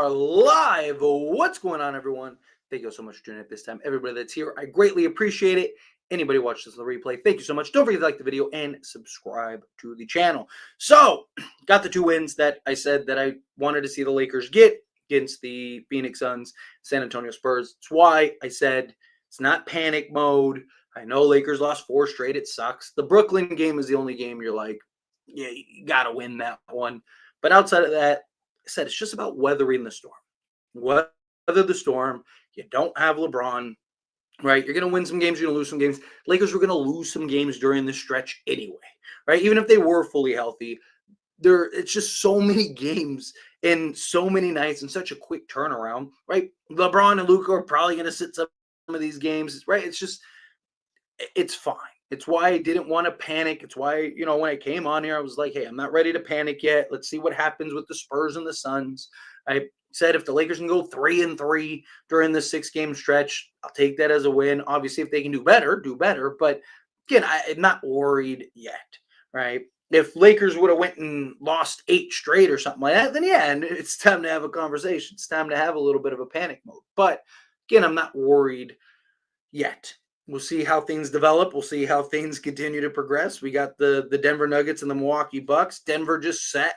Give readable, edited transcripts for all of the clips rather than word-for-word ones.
are live. What's going on, everyone? Thank you so much for tuning in at this time. Everybody that's here, I greatly appreciate it. Anybody watch this on the replay, thank you so much. Don't forget to like the video and subscribe to the channel. So, got the 2 wins that I said that I wanted to see the Lakers get against the Phoenix Suns, San Antonio Spurs. That's why I said it's not panic mode. I know Lakers lost 4 straight. It sucks. The Brooklyn game is the only game you're like, yeah, you got to win that one. But outside of that, I said it's just about weathering the storm. Weather the storm. You don't have LeBron, right? You're going to win some games. You're going to lose some games. Lakers were going to lose some games during the stretch anyway, right? Even if they were fully healthy, it's just so many games and so many nights and such a quick turnaround, right? LeBron and Luka are probably going to sit some of these games, right? It's fine. It's why I didn't want to panic. It's why, when I came on here, I was like, hey, I'm not ready to panic yet. Let's see what happens with the Spurs and the Suns. I said if the Lakers can go 3-3 during this 6-game stretch, I'll take that as a win. Obviously, if they can do better, do better. But again, I'm not worried yet, right? If Lakers would have went and lost 8 straight or something like that, then yeah, and it's time to have a conversation. It's time to have a little bit of a panic mode. But again, I'm not worried yet. We'll see how things develop. We'll see how things continue to progress. We got the Denver Nuggets and the Milwaukee Bucks. Denver just set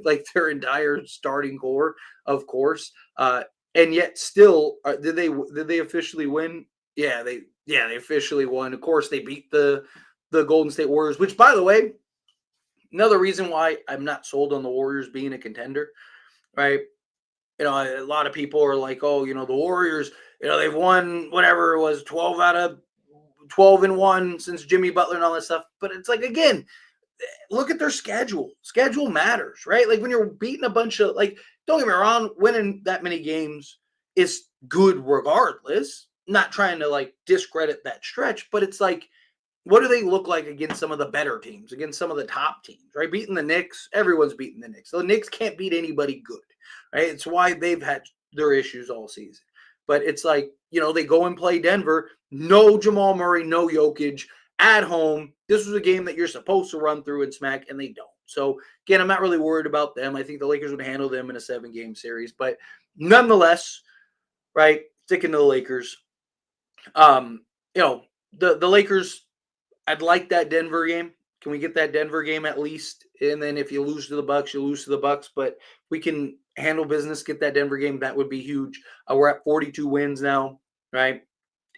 like their entire starting core, of course, and yet still, did they officially win? Yeah, they officially won. Of course, they beat the Golden State Warriors. Which, by the way, another reason why I'm not sold on the Warriors being a contender, right? A lot of people are like, oh, the Warriors, they've won whatever it was, 12 out of 12-1 since Jimmy Butler and all that stuff. But it's like, again, look at their schedule. Schedule matters, right? Like when you're beating a bunch of, don't get me wrong, winning that many games is good regardless. Not trying to discredit that stretch, but it's like, what do they look like against some of the better teams, against some of the top teams, right? Beating the Knicks, everyone's beating the Knicks. So the Knicks can't beat anybody good, right? It's why they've had their issues all season. But it's like, they go and play Denver, no Jamal Murray, no Jokic, at home. This was a game that you're supposed to run through and smack, and they don't. So, again, I'm not really worried about them. I think the Lakers would handle them in a 7-game series. But nonetheless, right, sticking to the Lakers, the Lakers, I'd like that Denver game. Can we get that Denver game at least? And then if you lose to the Bucks, you lose to the Bucks. But we can handle business, get that Denver game. That would be huge. We're at 42 wins now, right?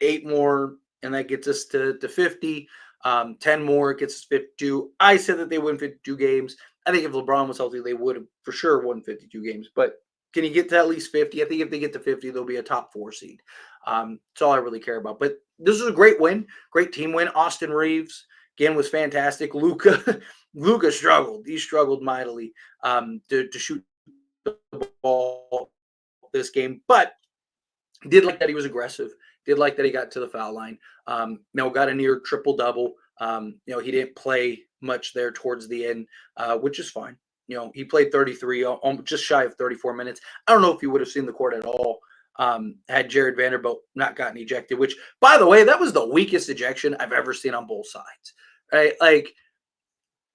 8 more, and that gets us to 50. 10 more gets us 52. I said that they win 52 games. I think if LeBron was healthy, they would have for sure won 52 games. But can you get to at least 50? I think if they get to 50, they'll be a top 4 seed. That's all I really care about. But this is a great win, great team win. Austin Reaves, again, was fantastic. Luka struggled. He struggled mightily to shoot the ball this game. But did like that he was aggressive. Did like that he got to the foul line. Got a near triple-double. He didn't play much there towards the end, which is fine. He played 33, just shy of 34 minutes. I don't know if he would have seen the court at all had Jared Vanderbilt not gotten ejected, which, by the way, that was the weakest ejection I've ever seen on both sides, right? Like,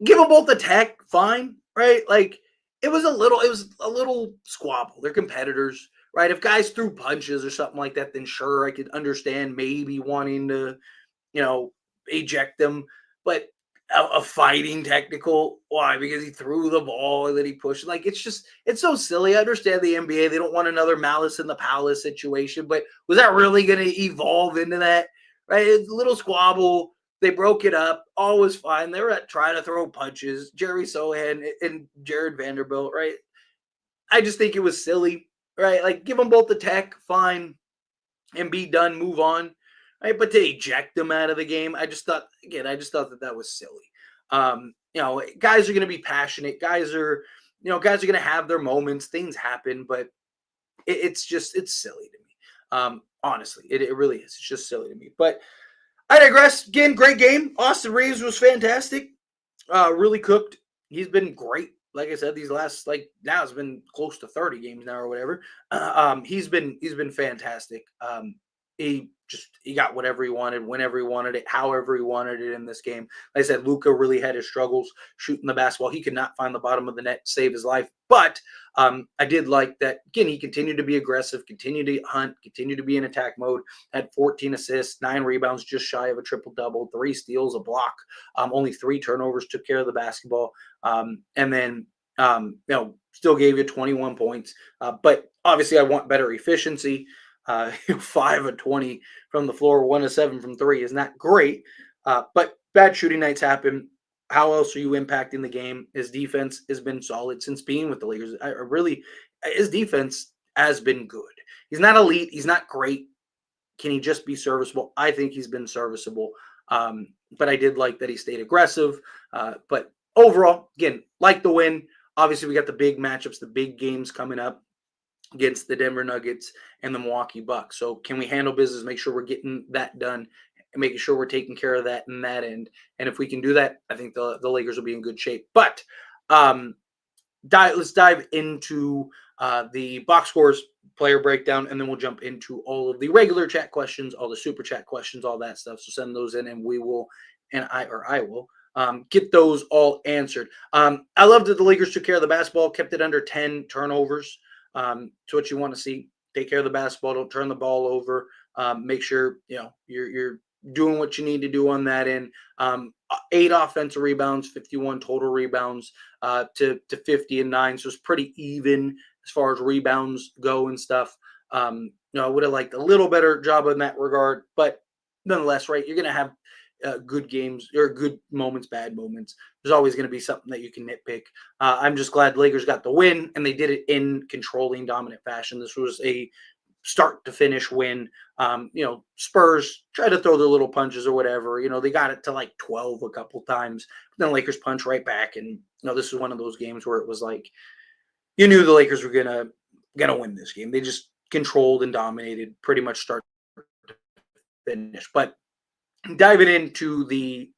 give them both the tech, fine, right? Like, it was a little squabble. They're competitors, right? If guys threw punches or something like that, then sure, I could understand maybe wanting to, eject them. But a fighting technical, why? Because he threw the ball and then he pushed. Like, it's so silly. I understand the NBA. They don't want another Malice in the Palace situation. But was that really going to evolve into that? Right? It's a little squabble. They broke it up. All was fine. They were trying to throw punches. Jerry Sohan and Jared Vanderbilt, right? I just think it was silly, right? Like, give them both the tech, fine, and be done, move on, right? But to eject them out of the game, I just thought that was silly. Guys are going to be passionate. Guys are going to have their moments. Things happen, but it's silly to me. Honestly, it really is. It's just silly to me. But I digress. Again, great game. Austin Reaves was fantastic. Really cooked. He's been great. Like I said, these last now it's been close to 30 games now or whatever. He's been fantastic. he got whatever he wanted, whenever he wanted it, however he wanted it in this game. Like I said, Luka really had his struggles shooting the basketball. He could not find the bottom of the net to save his life. But I did like that, again, he continued to be aggressive, continued to hunt, continued to be in attack mode, had 14 assists, 9 rebounds, just shy of a triple-double, 3 steals, a block, only 3 turnovers, took care of the basketball. And then, still gave you 21 points. But obviously I want better efficiency. 5 of 20 from the floor, 1 of 7 from 3 is not great. But bad shooting nights happen. How else are you impacting the game? His defense has been solid since being with the Lakers. His defense has been good. He's not elite. He's not great. Can he just be serviceable? I think he's been serviceable. But I did like that he stayed aggressive. But overall, again, like the win. Obviously, we got the big matchups, the big games coming up against the Denver Nuggets and the Milwaukee Bucks. So can we handle business, make sure we're getting that done, and making sure we're taking care of that in that end? And if we can do that, I think the Lakers will be in good shape. But let's dive into the box scores, player breakdown, and then we'll jump into all of the regular chat questions, all the super chat questions, all that stuff. So send those in, and I will get those all answered. I love that the Lakers took care of the basketball, kept it under 10 turnovers. It's what you want to see. Take care of the basketball. Don't turn the ball over. Make sure you're doing what you need to do on that end. 8 offensive rebounds, 51 total rebounds to 50 and 9. So it's pretty even as far as rebounds go and stuff. I would have liked a little better job in that regard, but nonetheless, right? You're gonna have good games or good moments, bad moments. There's always going to be something that you can nitpick. I'm just glad the Lakers got the win, and they did it in controlling, dominant fashion. This was a start to finish win. Spurs tried to throw their little punches or whatever. They got it to like 12 a couple times. But then Lakers punch right back, and this is one of those games where it was like you knew the Lakers were gonna win this game. They just controlled and dominated pretty much start to finish. But diving into the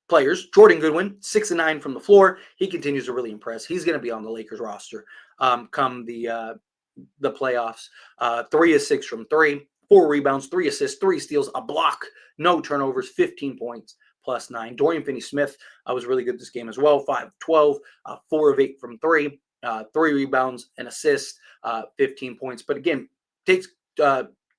players, Jordan Goodwin, 6 of 9 from the floor. He continues to really impress. He's going to be on the Lakers roster come the playoffs. 3 of 6 from 3, 4 rebounds, 3 assists, 3 steals, a block, no turnovers, 15 points plus 9. Dorian Finney-Smith was really good this game as well. 5 of 12, 4 of 8 from 3, 3 rebounds, an assist, 15 points. But again,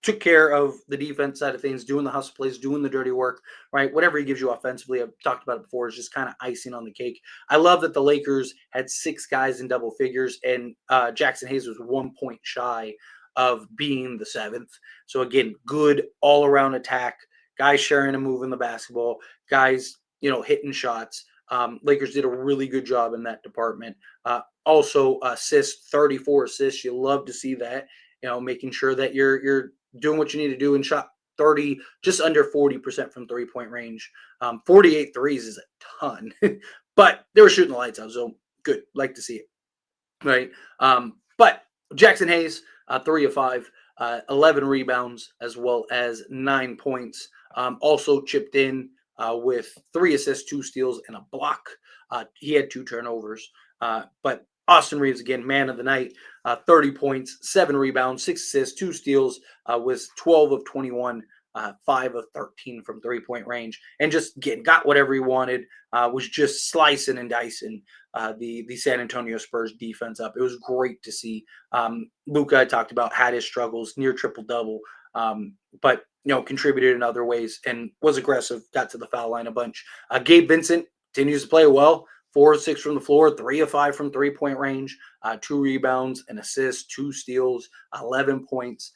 took care of the defense side of things, doing the hustle plays, doing the dirty work, right? Whatever he gives you offensively, I've talked about it before, is just kind of icing on the cake. I love that the Lakers had 6 guys in double figures, and Jackson Hayes was 1 point shy of being the 7th. So again, good all-around attack, guys sharing and moving the basketball, guys, hitting shots. Lakers did a really good job in that department. Also, assists, 34 assists. You love to see that. Making sure that you're doing what you need to do and shot 30, just under 40% from 3-point range. 48 threes is a ton, but they were shooting the lights out. So good. Like to see it. Right. But Jackson Hayes, 3 of 5, 11 rebounds, as well as 9 points. Also chipped in with 3 assists, 2 steals, and a block. He had 2 turnovers. But Austin Reaves, again, man of the night, 30 points, 7 rebounds, 6 assists, 2 steals, was 12 of 21, 5 of 13 from 3-point range, and just, again, got whatever he wanted, was just slicing and dicing the San Antonio Spurs defense up. It was great to see. Luka, I talked about, had his struggles, near triple-double, but contributed in other ways and was aggressive, got to the foul line a bunch. Gabe Vincent continues to play well. 4 of 6 from the floor, 3 of 5 from 3-point range, 2 rebounds, an assist, 2 steals, 11 points.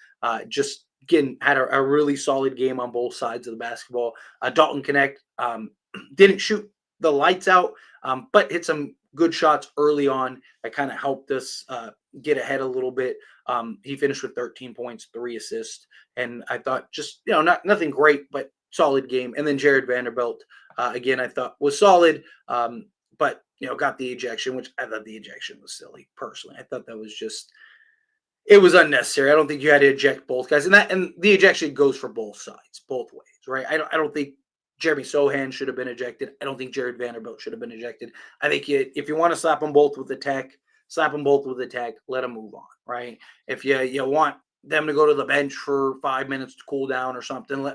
Just, again, had a really solid game on both sides of the basketball. Dalton Knecht didn't shoot the lights out, but hit some good shots early on that kind of helped us get ahead a little bit. He finished with 13 points, 3 assists, and I thought just, nothing great, but solid game. And then Jared Vanderbilt, again, I thought was solid. But, got the ejection, which I thought the ejection was silly, personally. I thought that was it was unnecessary. I don't think you had to eject both guys. And the ejection goes for both sides, both ways, right? I don't think Jeremy Sohan should have been ejected. I don't think Jared Vanderbilt should have been ejected. I think if you want to slap them both with the tech, slap them both with the tech, let them move on, right? If you want them to go to the bench for 5 minutes to cool down or something.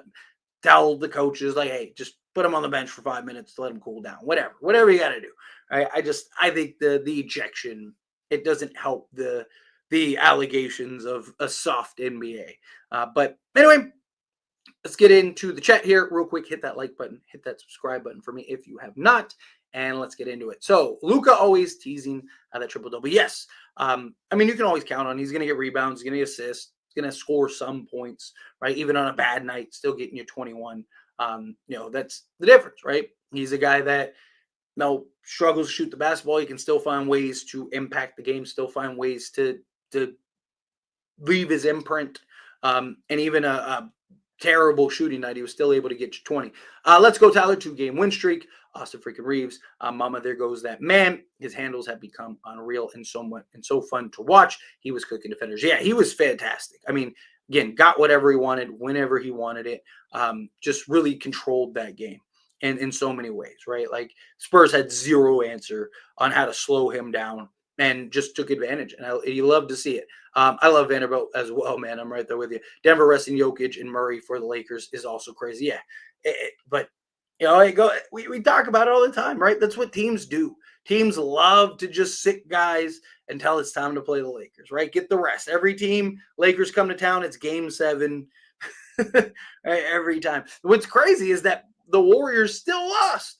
Tell the coaches, like, hey, just put them on the bench for 5 minutes to let them cool down. Whatever you got to do. Right? I think the ejection, it doesn't help the allegations of a soft NBA. But anyway, let's get into the chat here real quick. Hit that like button, hit that subscribe button for me if you have not, and let's get into it. So Luka always teasing that triple-double. Yes. I mean, you can always count on he's going to get rebounds, he's going to get assists, he's going to score some points, right? Even on a bad night, still getting you 21. That's the difference, right? He's a guy that struggles to shoot the basketball. He can still find ways to impact the game, still find ways to leave his imprint. And even a terrible shooting night, he was still able to get you 20. Let's go, Tyler. 2-game win streak. Austin freaking Reaves. Mama, there goes that man. His handles have become unreal and so fun to watch. He was cooking defenders. Yeah, he was fantastic. I mean, again, got whatever he wanted, whenever he wanted it. Just really controlled that game in so many ways, right? Like Spurs had zero answer on how to slow him down and just took advantage. And you love to see it. I love Vanderbilt as well, man. I'm right there with you. Denver resting Jokic and Murray for the Lakers is also crazy. Yeah. But, we talk about it all the time, right? That's what teams do. Teams love to just sit guys until it's time to play the Lakers, right? Get the rest. Every team, Lakers come to town, it's game 7 right, every time. What's crazy is that the Warriors still lost.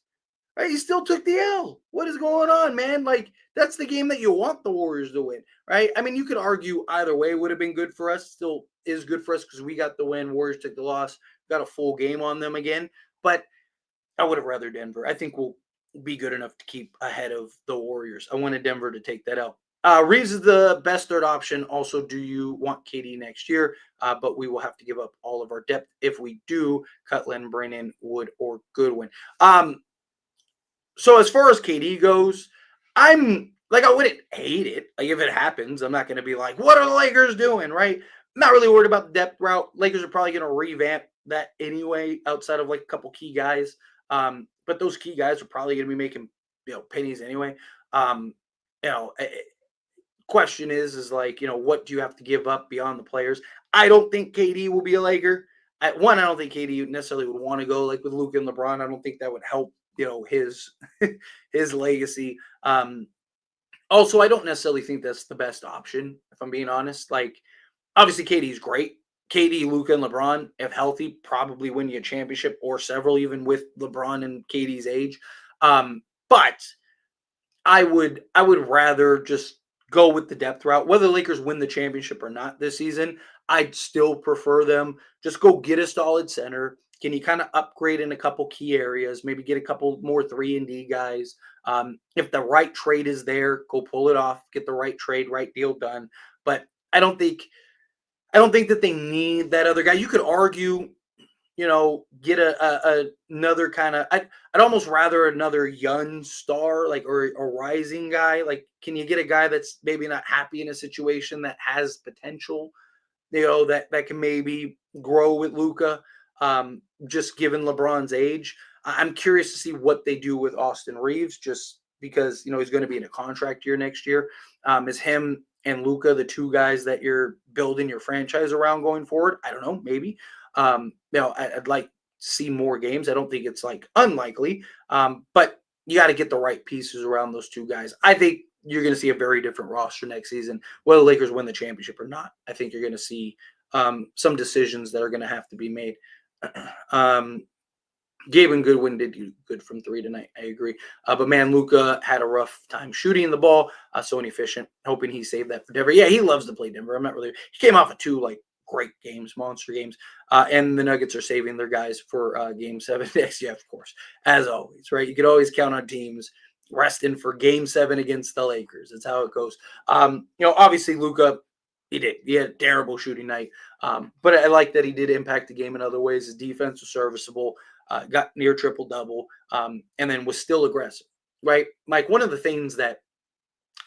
Right? You still took the L. What is going on, man? Like, that's the game that you want the Warriors to win, right? I mean, you could argue either way would have been good for us. Still is good for us because we got the win. Warriors took the loss. Got a full game on them again. But I would have rather Denver. I think we'll be good enough to keep ahead of the Warriors. I wanted Denver to take that out. Reaves is the best third option. Also, do you want KD next year? But we will have to give up all of our depth if we do cut Len, Brannon, Wood, or Goodwin. So as far as KD goes, I wouldn't hate it. Like, if it happens, I'm not going to be like, what are the Lakers doing, right? I'm not really worried about the depth route. Lakers are probably going to revamp that anyway, outside of like a couple key guys. But those key guys are probably going to be making, pennies anyway. Question is like, what do you have to give up beyond the players? I don't think KD will be a Laker. I don't think KD necessarily would want to go like with Luka and LeBron. I don't think that would help his his legacy. Also, I don't necessarily think that's the best option, if I'm being honest. Like, obviously KD's great. KD, Luka, and LeBron, if healthy, probably win you a championship or several, even with LeBron and KD's age. But I would rather just go with the depth route. Whether the Lakers win the championship or not this season, I'd still prefer them just go get a solid center. Can you kind of upgrade in a couple key areas? Maybe get a couple more 3-and-D guys. If the right trade is there, go pull it off. Get the right trade, right deal done. But I don't think that they need that other guy. You could argue, get another kind of. I'd almost rather another young star, like, or a rising guy. Like, can you get a guy that's maybe not happy in a situation that has potential? That can maybe grow with Luka. Just given LeBron's age, I'm curious to see what they do with Austin Reaves, just because he's going to be in a contract year next year. Is him and Luka the two guys that you're building your franchise around going forward? I don't know, maybe. I'd like to see more games. I don't think it's like unlikely, but you got to get the right pieces around those two guys. I think you're going to see a very different roster next season, whether the Lakers win the championship or not. I think you're going to see some decisions that are going to have to be made. Gabe and Goodwin did good from 3 tonight. I agree. But man, Luka had a rough time shooting the ball. So inefficient. Hoping he saved that for Denver. Yeah, he loves to play Denver. I'm not really. He came off of 2 great games, monster games. And the Nuggets are saving their guys for Game 7 next year, of course, as always, right? You could always count on teams resting for Game 7 against the Lakers. That's how it goes. Obviously Luka, he had a terrible shooting night. But I like that he did impact the game in other ways. His defense was serviceable, got near triple-double, and then was still aggressive, right? Mike, one of the things that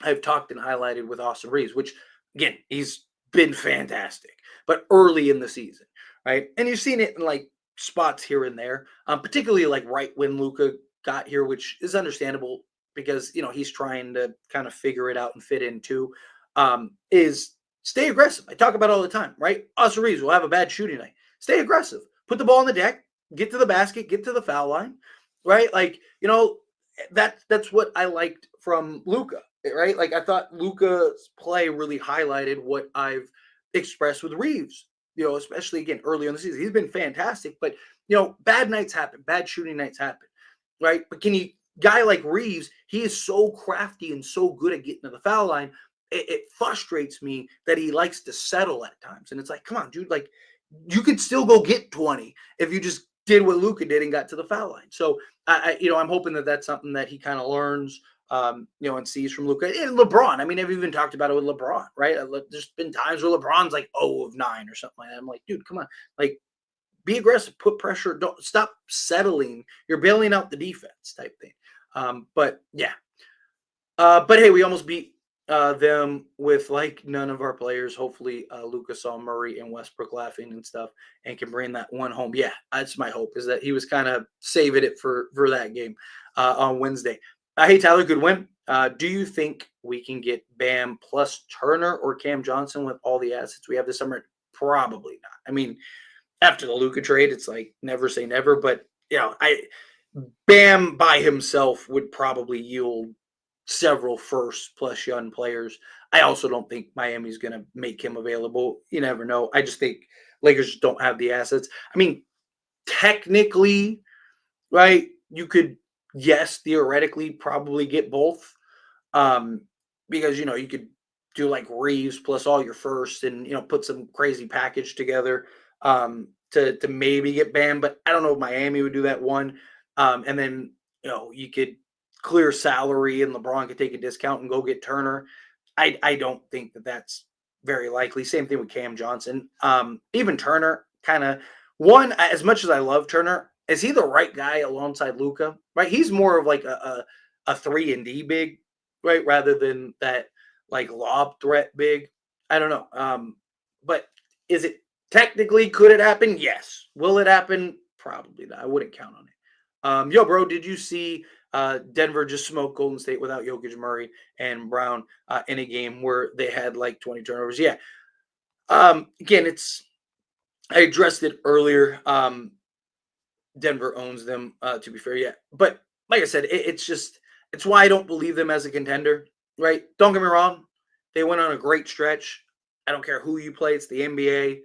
I've talked and highlighted with Austin Reaves, which, again, he's been fantastic, but early in the season, right? And you've seen it in, spots here and there, particularly, right when Luka got here, which is understandable because, he's trying to kind of figure it out and fit in too, is stay aggressive. I talk about it all the time, right? Us Reaves will have a bad shooting night. Stay aggressive. Put the ball on the deck, get to the basket, get to the foul line, right? Like, that's what I liked from Luka, right? Like, I thought Luka's play really highlighted what I've expressed with Reaves, especially again early in the season. He's been fantastic, but bad nights happen, bad shooting nights happen, right? But guy like Reaves, he is so crafty and so good at getting to the foul line. It frustrates me that he likes to settle at times. And it's like, come on, dude, like you could still go get 20 if you just did what Luka did and got to the foul line. So I'm hoping that that's something that he kind of learns, and sees from Luka and LeBron. I mean, I've even talked about it with LeBron, right? There's been times where LeBron's like 0 of 9 or something like that. I'm like, dude, come on, like be aggressive, put pressure, don't stop settling. You're bailing out the defense type thing. But yeah. But hey, we almost beat them with like none of our players. Hopefully, Luka saw Murray and Westbrook laughing and stuff and can bring that one home. Yeah, that's my hope, is that he was kind of saving it for that game on Wednesday. Hey, Tyler, good win. Do you think we can get Bam plus Turner or Cam Johnson with all the assets we have this summer? Probably not. I mean, after the Luka trade, it's like never say never. But Bam by himself would probably yield several first plus young players. I also don't think Miami's going to make him available. You never know. I just think Lakers just don't have the assets. I mean, technically, right, you could, yes, theoretically probably get both, because, you could do like Reaves plus all your first and, put some crazy package together to maybe get Bam. But I don't know if Miami would do that one. And then, you could clear salary and LeBron could take a discount and go get Turner. I don't think that that's very likely. Same thing with Cam Johnson. Even Turner, kind of one, as much as I love Turner, is he the right guy alongside Luka? Right, he's more of like a 3-and-D big, right, rather than that like lob threat big. I don't know. But is it technically, could it happen? Yes. Will it happen? Probably not. I wouldn't count on it. Yo, bro, did you see Denver just smoked Golden State without Jokic, Murray, and Brown in a game where they had like 20 turnovers? Yeah. Again, I addressed it earlier. Denver owns them, to be fair, yeah. But like I said, it's why I don't believe them as a contender, right? Don't get me wrong. They went on a great stretch. I don't care who you play. It's the NBA.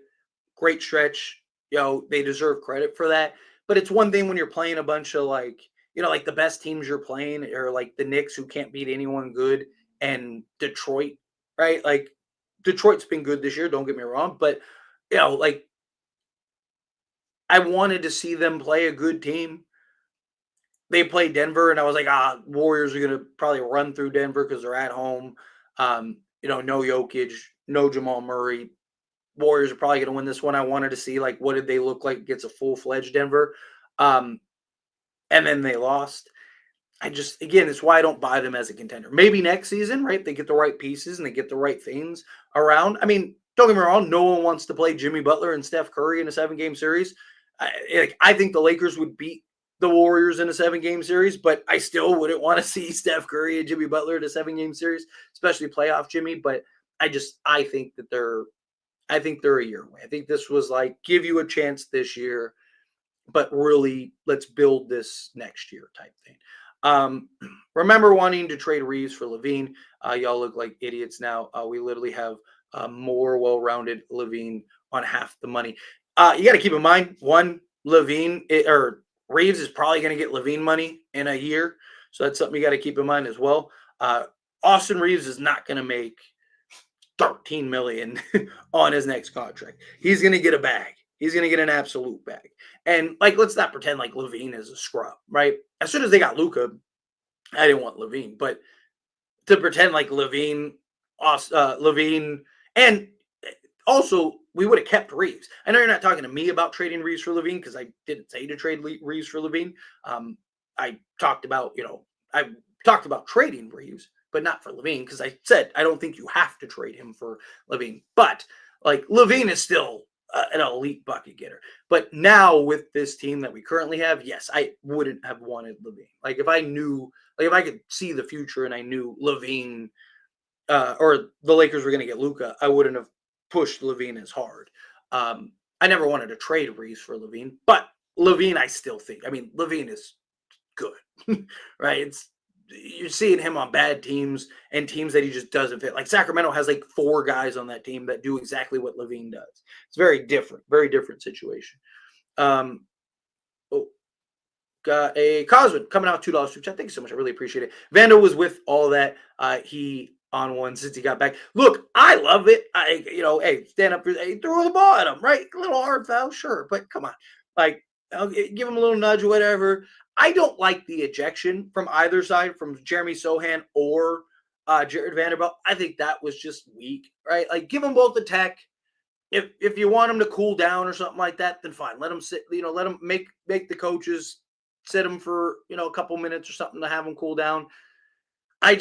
Great stretch. They deserve credit for that. But it's one thing when you're playing a bunch of like the best teams you're playing are like the Knicks, who can't beat anyone good, and Detroit, right? Like Detroit's been good this year, don't get me wrong, but like I wanted to see them play a good team. They played Denver, and I was like, Warriors are gonna probably run through Denver because they're at home. No Jokic, no Jamal Murray. Warriors are probably gonna win this one. I wanted to see like what did they look like against a full-fledged Denver. And then they lost. It's why I don't buy them as a contender. Maybe next season, right? They get the right pieces and they get the right things around. I mean, don't get me wrong. No one wants to play Jimmy Butler and Steph Curry in a 7-game series. I think the Lakers would beat the Warriors in a 7-game series, but I still wouldn't want to see Steph Curry and Jimmy Butler in a 7-game series, especially playoff Jimmy. But I think they're a year away. I think this was like, give you a chance this year, but really let's build this next year type thing. Remember wanting to trade Reaves for LaVine. Y'all look like idiots now. We literally have a more well-rounded LaVine on half the money. You got to keep in mind, one, Reaves is probably going to get LaVine money in a year. So that's something you got to keep in mind as well. Austin Reaves is not going to make $13 million on his next contract. He's going to get a bag. He's going to get an absolute bag. And like, let's not pretend like LaVine is a scrub, right? As soon as they got Luka, I didn't want LaVine, but to pretend like LaVine, and also we would have kept Reaves. I know you're not talking to me about trading Reaves for LaVine because I didn't say to trade Reaves for LaVine. I talked about trading Reaves, but not for LaVine, because I said I don't think you have to trade him for LaVine. But like LaVine is still an elite bucket getter. But now with this team that we currently have, yes, I wouldn't have wanted LaVine. Like if I could see the future and I knew LaVine or the Lakers were going to get Luka, I wouldn't have pushed LaVine as hard. I never wanted to trade Reaves for LaVine, but LaVine, I still think. I mean, LaVine is good, right? You're seeing him on bad teams and teams that he just doesn't fit. Like Sacramento has like 4 guys on that team that do exactly what LaVine does. It's very different situation. Got a Cosman coming out $2 super chat. Thank you so much. I really appreciate it. Vando was with all that. He on one since he got back. Look, I love it. Hey, stand up. Hey, throw the ball at him, right? A little hard foul, sure, but come on, like, I'll give him a little nudge or whatever. I don't like the ejection from either side, from Jeremy Sohan or Jared Vanderbilt. I think that was just weak, right? Like, give them both the tech. If you want them to cool down or something like that, then fine. Let them sit. Let them make the coaches sit them for a couple minutes or something to have them cool down. I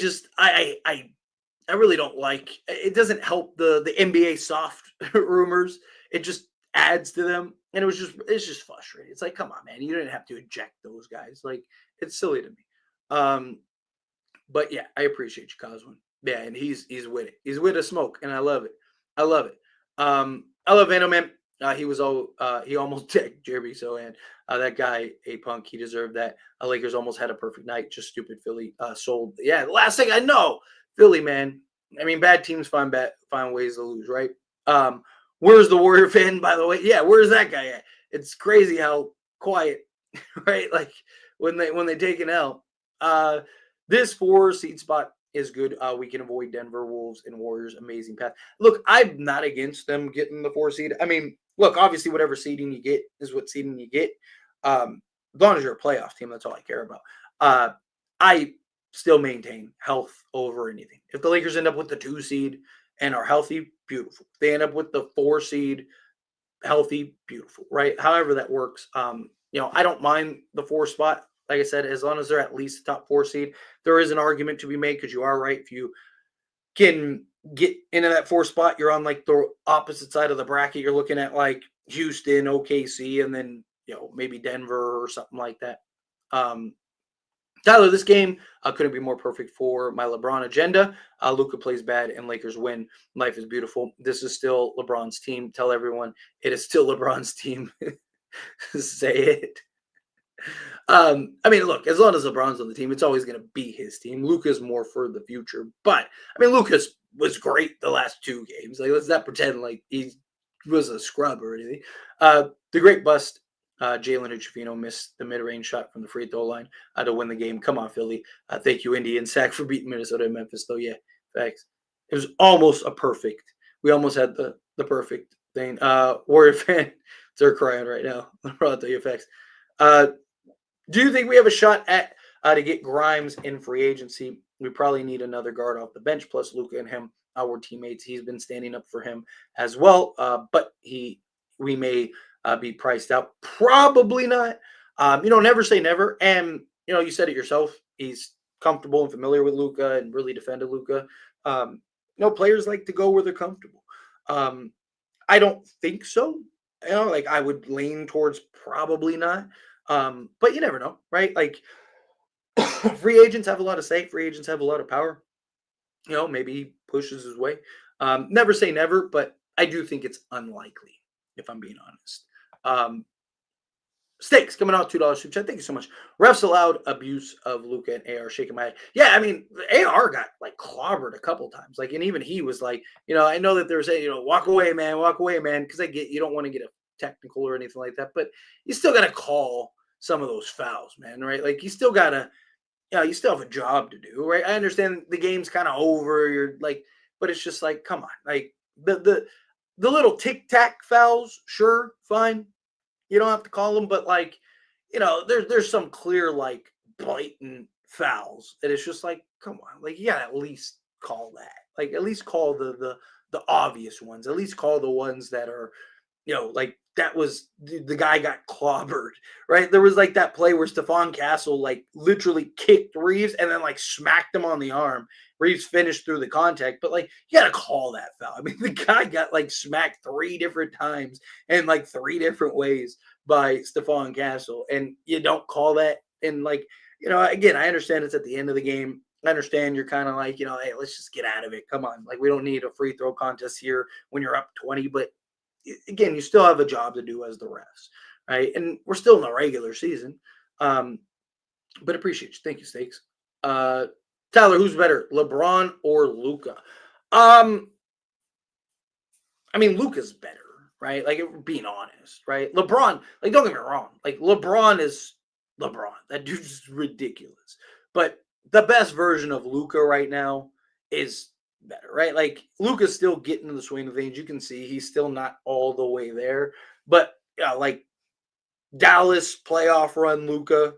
really don't like. It doesn't help the NBA soft rumors. It just adds to them, and it's just frustrating. It's like, come on, man, you didn't have to eject those guys. Like, it's silly to me. But yeah, I appreciate you, Coswin. Yeah, and he's with it. He's with the smoke, and I love it. I love it. I love Vando, man. He almost decked Jeremy Sohan. That guy, a punk, he deserved that. Lakers almost had a perfect night. Just stupid Philly sold. Yeah, the last thing I know, Philly, man. I mean, bad teams find ways to lose, right? Where's the Warrior fan, by the way? Yeah, where's that guy at? It's crazy how quiet, right? Like when they take an L. This 4 seed spot is good. We can avoid Denver, Wolves, and Warriors. Amazing path. Look, I'm not against them getting the 4 seed. I mean, look, obviously, whatever seeding you get is what seeding you get. As long as you're a playoff team, that's all I care about. I still maintain health over anything. If the Lakers end up with the 2 seed and are healthy, beautiful. If they end up with the 4 seed, healthy, beautiful, right? However that works. I don't mind the 4 spot. Like I said, as long as they're at least the top 4 seed, there is an argument to be made because you are right. If you can get into that 4 spot, you're on like the opposite side of the bracket. You're looking at like Houston, OKC, and then maybe Denver or something like that. Tyler, this game couldn't be more perfect for my LeBron agenda. Luka plays bad and Lakers win. Life is beautiful. This is still LeBron's team. Tell everyone it is still LeBron's team. Say it. I mean, look, as long as LeBron's on the team, it's always going to be his team. Luka's more for the future. But, I mean, Luka's was great the last 2 games. Like, let's not pretend like he was a scrub or anything. The great bust, Jalen Hood-Schifino missed the mid-range shot from the free throw line to win the game. Come on, Philly. Thank you, Indy and Sack, for beating Minnesota and Memphis, though. Yeah, thanks. It was almost a perfect. We almost had the perfect thing. Warrior fan, they're crying right now. I'll tell you facts. Do you think we have a shot at to get Grimes in free agency? We probably need another guard off the bench, plus Luka and him, our teammates. He's been standing up for him as well, but we may be priced out. Probably not. Never say never. And, you said it yourself. He's comfortable and familiar with Luka and really defended Luka. Players like to go where they're comfortable. I don't think so. I would lean towards probably not. But you never know, right? Like free agents have a lot of say. Free agents have a lot of power. Maybe he pushes his way. Never say never, but I do think it's unlikely, if I'm being honest. Stakes coming out $2 super chat. Thank you so much. Refs allowed abuse of Luka and AR. Shaking my head. Yeah, I mean, AR got like clobbered a couple times. Like, and even he was like, I know that they were saying, walk away, man, because I get you don't want to get a technical or anything like that, but you still got to call some of those fouls, man, right? Like you still gotta, you still have a job to do, right? I understand the game's kind of over, you're like, but it's just like, come on, like the little tic-tac fouls, sure, fine, you don't have to call them, but like, there's some clear like blatant fouls that it's just like, come on, like you gotta at least call that, like at least call the obvious ones, at least call the ones that are, like that was the guy got clobbered, right? There was like that play where Stephon Castle like literally kicked Reaves and then like smacked him on the arm. Reaves finished through the contact, but like you got to call that foul. I mean, the guy got like smacked 3 different times and like 3 different ways by Stephon Castle, and you don't call that. And like, again, I understand it's at the end of the game. I understand you're kind of like, hey, let's just get out of it. Come on. Like, we don't need a free throw contest here when you're up 20. But again, you still have a job to do as the refs, right? And we're still in the regular season. But appreciate you. Thank you, Stakes. Tyler, who's better, LeBron or Luka? I mean, Luka's better, right? Like, being honest, right? LeBron, like, don't get me wrong. Like, LeBron is LeBron. That dude's ridiculous. But the best version of Luka right now is better, right? Like, Luka's still getting to the swing of things. You can see he's still not all the way there. But, yeah, like, Dallas playoff run Luka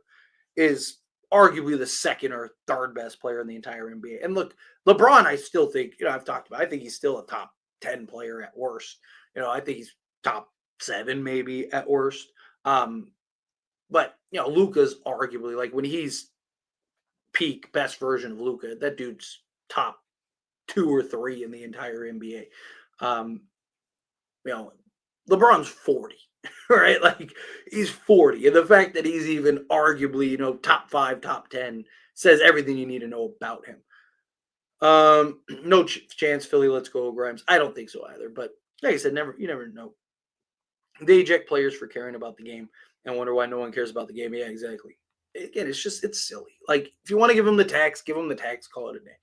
is arguably the second or third best player in the entire NBA. And look, LeBron, I still think, I've talked about, I think he's still a top 10 player at worst. I think he's top 7 maybe at worst. But, Luka's arguably, like, when he's peak best version of Luka, that dude's top 2 or 3 in the entire NBA. LeBron's 40. Right? Like, he's 40. And the fact that he's even arguably, top 5, top 10 says everything you need to know about him. No chance Philly lets go of Grimes. I don't think so either. But like I said, you never know. They eject players for caring about the game and wonder why no one cares about the game. Yeah, exactly. Again, it's silly. Like, if you want to give them the tax, give them the tax, call it a day.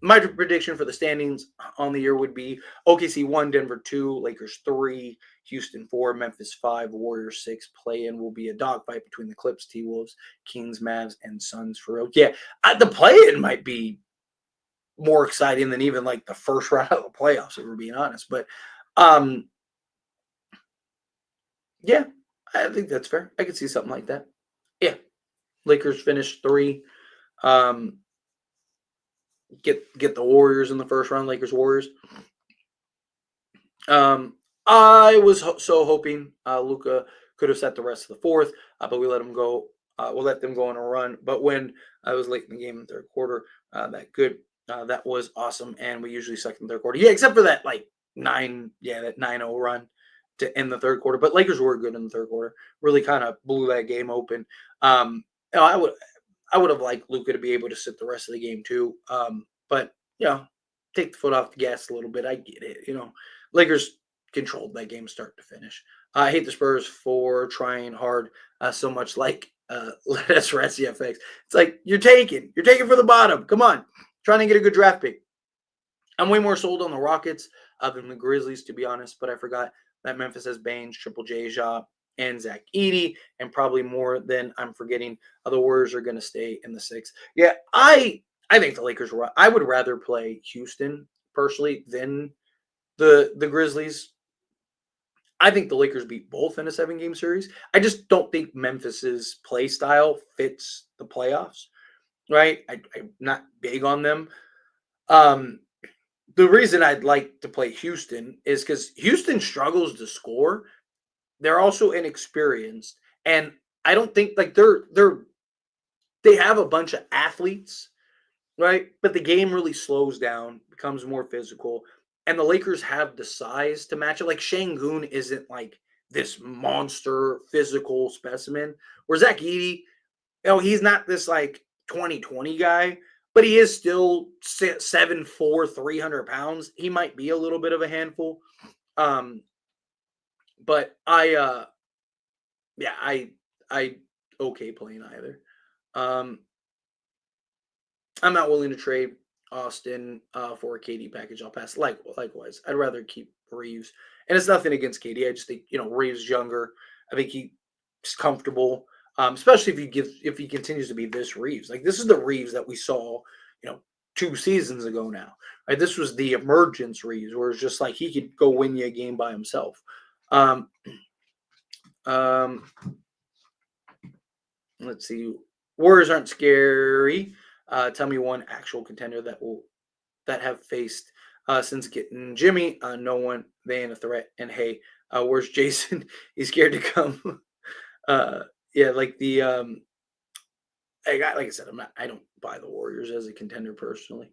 My prediction for the standings on the year would be OKC 1, Denver 2, Lakers 3, Houston 4, Memphis 5, Warriors 6. Play-in will be a dogfight between the Clips, T-Wolves, Kings, Mavs, and Suns for real. Yeah, the play-in might be more exciting than even like the first round of the playoffs, if we're being honest. But yeah, I think that's fair. I could see something like that. Yeah, Lakers finished 3. Get the Warriors in the first round, Lakers Warriors. I was so hoping Luka could have set the rest of the fourth, but we let him go. We'll let them go on a run. But when I was late in the game in the third quarter, that was awesome. And we usually suck in the third quarter. Yeah, except for that that 9-0 run to end the third quarter. But Lakers were good in the third quarter. Really kind of blew that game open. I would have liked Luka to be able to sit the rest of the game too. But take the foot off the gas a little bit. I get it. Lakers controlled that game start to finish. I hate the Spurs for trying hard so much. Like let us rest the FX. It's like you're taking for the bottom. Come on, trying to get a good draft pick. I'm way more sold on the Rockets than the Grizzlies, to be honest. But I forgot that Memphis has Baines, Triple J, Ja, and Zach Edey, and probably more than I'm forgetting. The Warriors are going to stay in the 6. Yeah, I think the Lakers. I would rather play Houston personally than the Grizzlies. I think the Lakers beat both in a 7-game series. I just don't think Memphis's play style fits the playoffs. Right? I'm not big on them. The reason I'd like to play Houston is because Houston struggles to score. They're also inexperienced, and I don't think like they have a bunch of athletes, right? But the game really slows down, becomes more physical, and the Lakers have the size to match it. Like Şengün isn't like this monster physical specimen. Where Zach Edey, he's not this like 2020 guy, but he is still 7'4", 300 pounds. He might be a little bit of a handful. But I okay playing either. I'm not willing to trade Austin for a KD package. I'll pass. Likewise, I'd rather keep Reaves. And it's nothing against KD. I just think Reaves younger. I think he's comfortable, especially if he continues to be this Reaves. Like this is the Reaves that we saw, 2 seasons ago now. Right? This was the emergence Reaves, where it's just like he could go win you a game by himself. Let's see. Warriors aren't scary. Tell me one actual contender that have faced since getting Jimmy. No one. They ain't a threat. And hey, where's Jason? He's scared to come. Like the like I said, I don't buy the Warriors as a contender personally.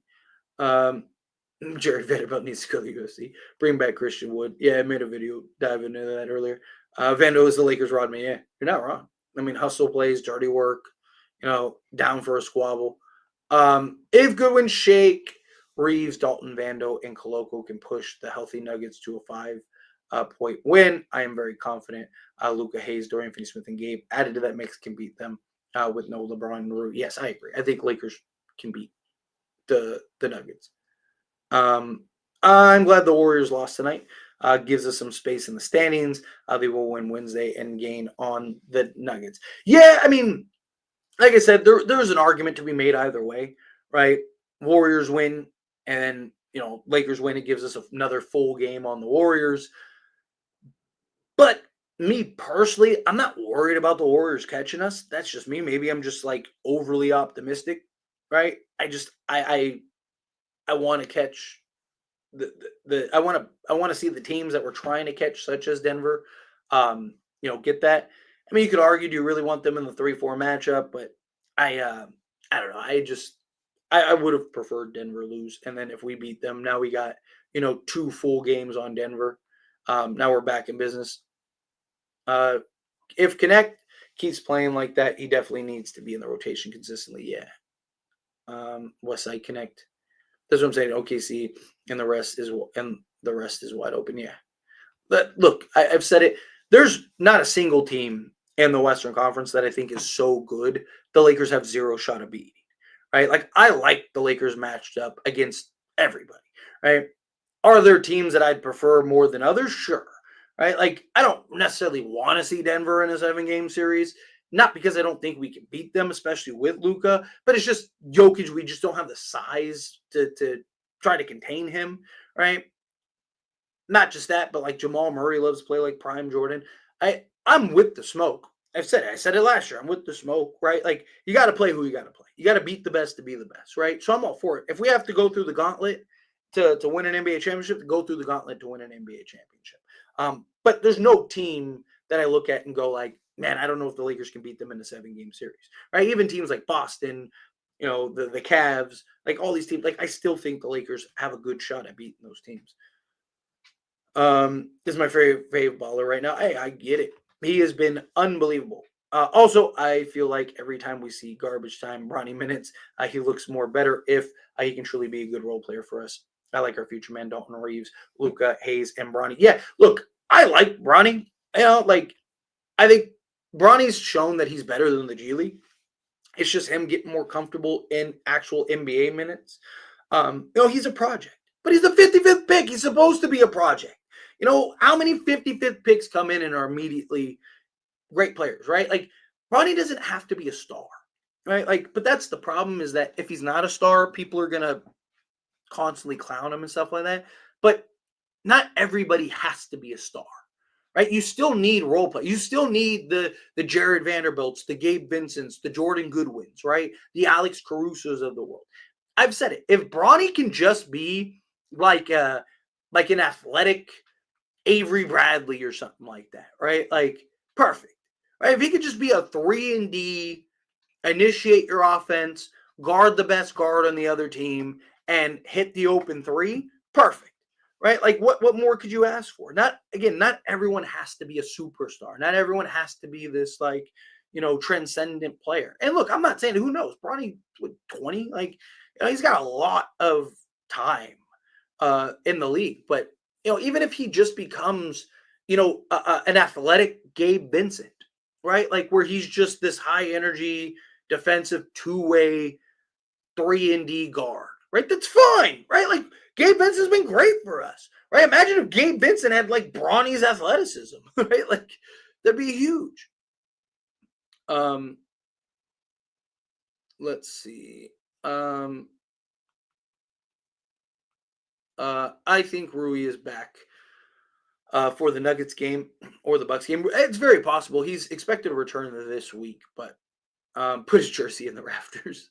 Jared Vanderbilt needs to go to the UFC. Bring back Christian Wood. Yeah, I made a video diving into that earlier. Vando is the Lakers Rodman. Yeah, you're not wrong. I mean, hustle plays, dirty work, down for a squabble. If Goodwin, Shake, Reaves, Dalton, Vando, and Koloko can push the healthy Nuggets to a 5 point win, I am very confident Luka, Hayes, Dorian Finney-Smith, and Gabe added to that mix can beat them with no LeBron and Rue. Yes, I agree. I think Lakers can beat the Nuggets. I'm glad the Warriors lost tonight. Gives us some space in the standings. They will win Wednesday and gain on the Nuggets. Yeah, I mean, like I said, there's an argument to be made either way, right? Warriors win, and then Lakers win. It gives us another full game on the Warriors. But me personally, I'm not worried about the Warriors catching us. That's just me. Maybe I'm just like overly optimistic, right? I want to catch I want to see the teams that we're trying to catch, such as Denver, get that. I mean, you could argue, do you really want them in the 3-4 matchup? But I don't know. I would have preferred Denver lose, and then if we beat them, now we got 2 full games on Denver. Now we're back in business. If Knecht keeps playing like that, he definitely needs to be in the rotation consistently. Yeah. Westside Knecht. That's what I'm saying. OKC and the rest is wide open. Yeah. But look, I've said it. There's not a single team in the Western Conference that I think is so good the Lakers have zero shot of beating. Right? Like I like the Lakers matched up against everybody. Right? Are there teams that I'd prefer more than others? Sure. Right? Like I don't necessarily want to see Denver in a 7-game series. Not because I don't think we can beat them, especially with Luka, but it's just Jokic. We just don't have the size to try to contain him, right? Not just that, but like Jamal Murray loves to play like prime Jordan. I'm with the smoke. I said it last year. I'm with the smoke, right? Like you got to play who you got to play. You got to beat the best to be the best, right? So I'm all for it. If we have to go through the gauntlet to win an NBA championship, go through the gauntlet to win an NBA championship. But there's no team that I look at and go like, man, I don't know if the Lakers can beat them in a 7-game series, right? Even teams like Boston, the Cavs, like all these teams, like I still think the Lakers have a good shot at beating those teams. This is my favorite baller right now. Hey, I get it. He has been unbelievable. Also, I feel like every time we see garbage time, Bronny minutes, he looks more better if he can truly be a good role player for us. I like our future man, Dalton Reaves, Luka, Hayes, and Bronny. Yeah, look, I like Bronny. I think Bronny's shown that he's better than the G League. It's just him getting more comfortable in actual NBA minutes. He's a project, but he's the 55th pick. He's supposed to be a project. How many 55th picks come in and are immediately great players, right? Like, Bronny doesn't have to be a star, right? Like, but that's the problem is that if he's not a star, people are going to constantly clown him and stuff like that. But not everybody has to be a star. Right? You still need role play. You still need the Jared Vanderbilts, the Gabe Vincents, the Jordan Goodwins, right? The Alex Carusos of the world. I've said it. If Bronny can just be like an athletic Avery Bradley or something like that, right? Like perfect. Right? If he could just be a 3-and-D, initiate your offense, guard the best guard on the other team, and hit the open 3, perfect. Right? Like what more could you ask for? Not everyone has to be a superstar. Not everyone has to be this transcendent player. And look, I'm not saying who knows. Bronny 20, like he's got a lot of time in the league. But even if he just becomes an athletic Gabe Vincent, right? Like where he's just this high energy defensive 2-way 3-and-D guard, right? That's fine, right? Like Gabe Vincent's been great for us, right? Imagine if Gabe Vincent had like Bronny's athleticism, right? Like that'd be huge. Let's see. I think Rui is back for the Nuggets game or the Bucks game. It's very possible. He's expected to return this week, but put his jersey in the rafters.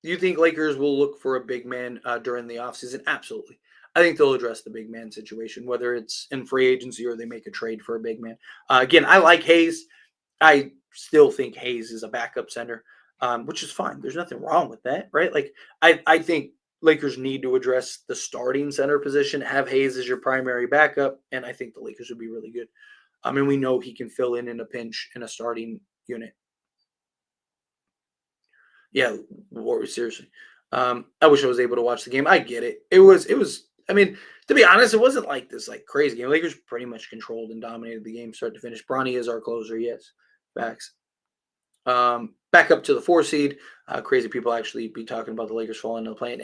Do you think Lakers will look for a big man during the offseason? Absolutely. I think they'll address the big man situation, whether it's in free agency or they make a trade for a big man. Again, I like Hayes. I still think Hayes is a backup center, which is fine. There's nothing wrong with that, right? Like, I think Lakers need to address the starting center position, have Hayes as your primary backup, and I think the Lakers would be really good. I mean, we know he can fill in a pinch in a starting unit. Yeah, Warriors, seriously. I wish I was able to watch the game. I get it. It was. I mean, to be honest, it wasn't like this like crazy game. Lakers pretty much controlled and dominated the game start to finish. Bronny is our closer. Yes, facts. Back up to the 4 seed. Crazy people actually be talking about the Lakers falling into the play.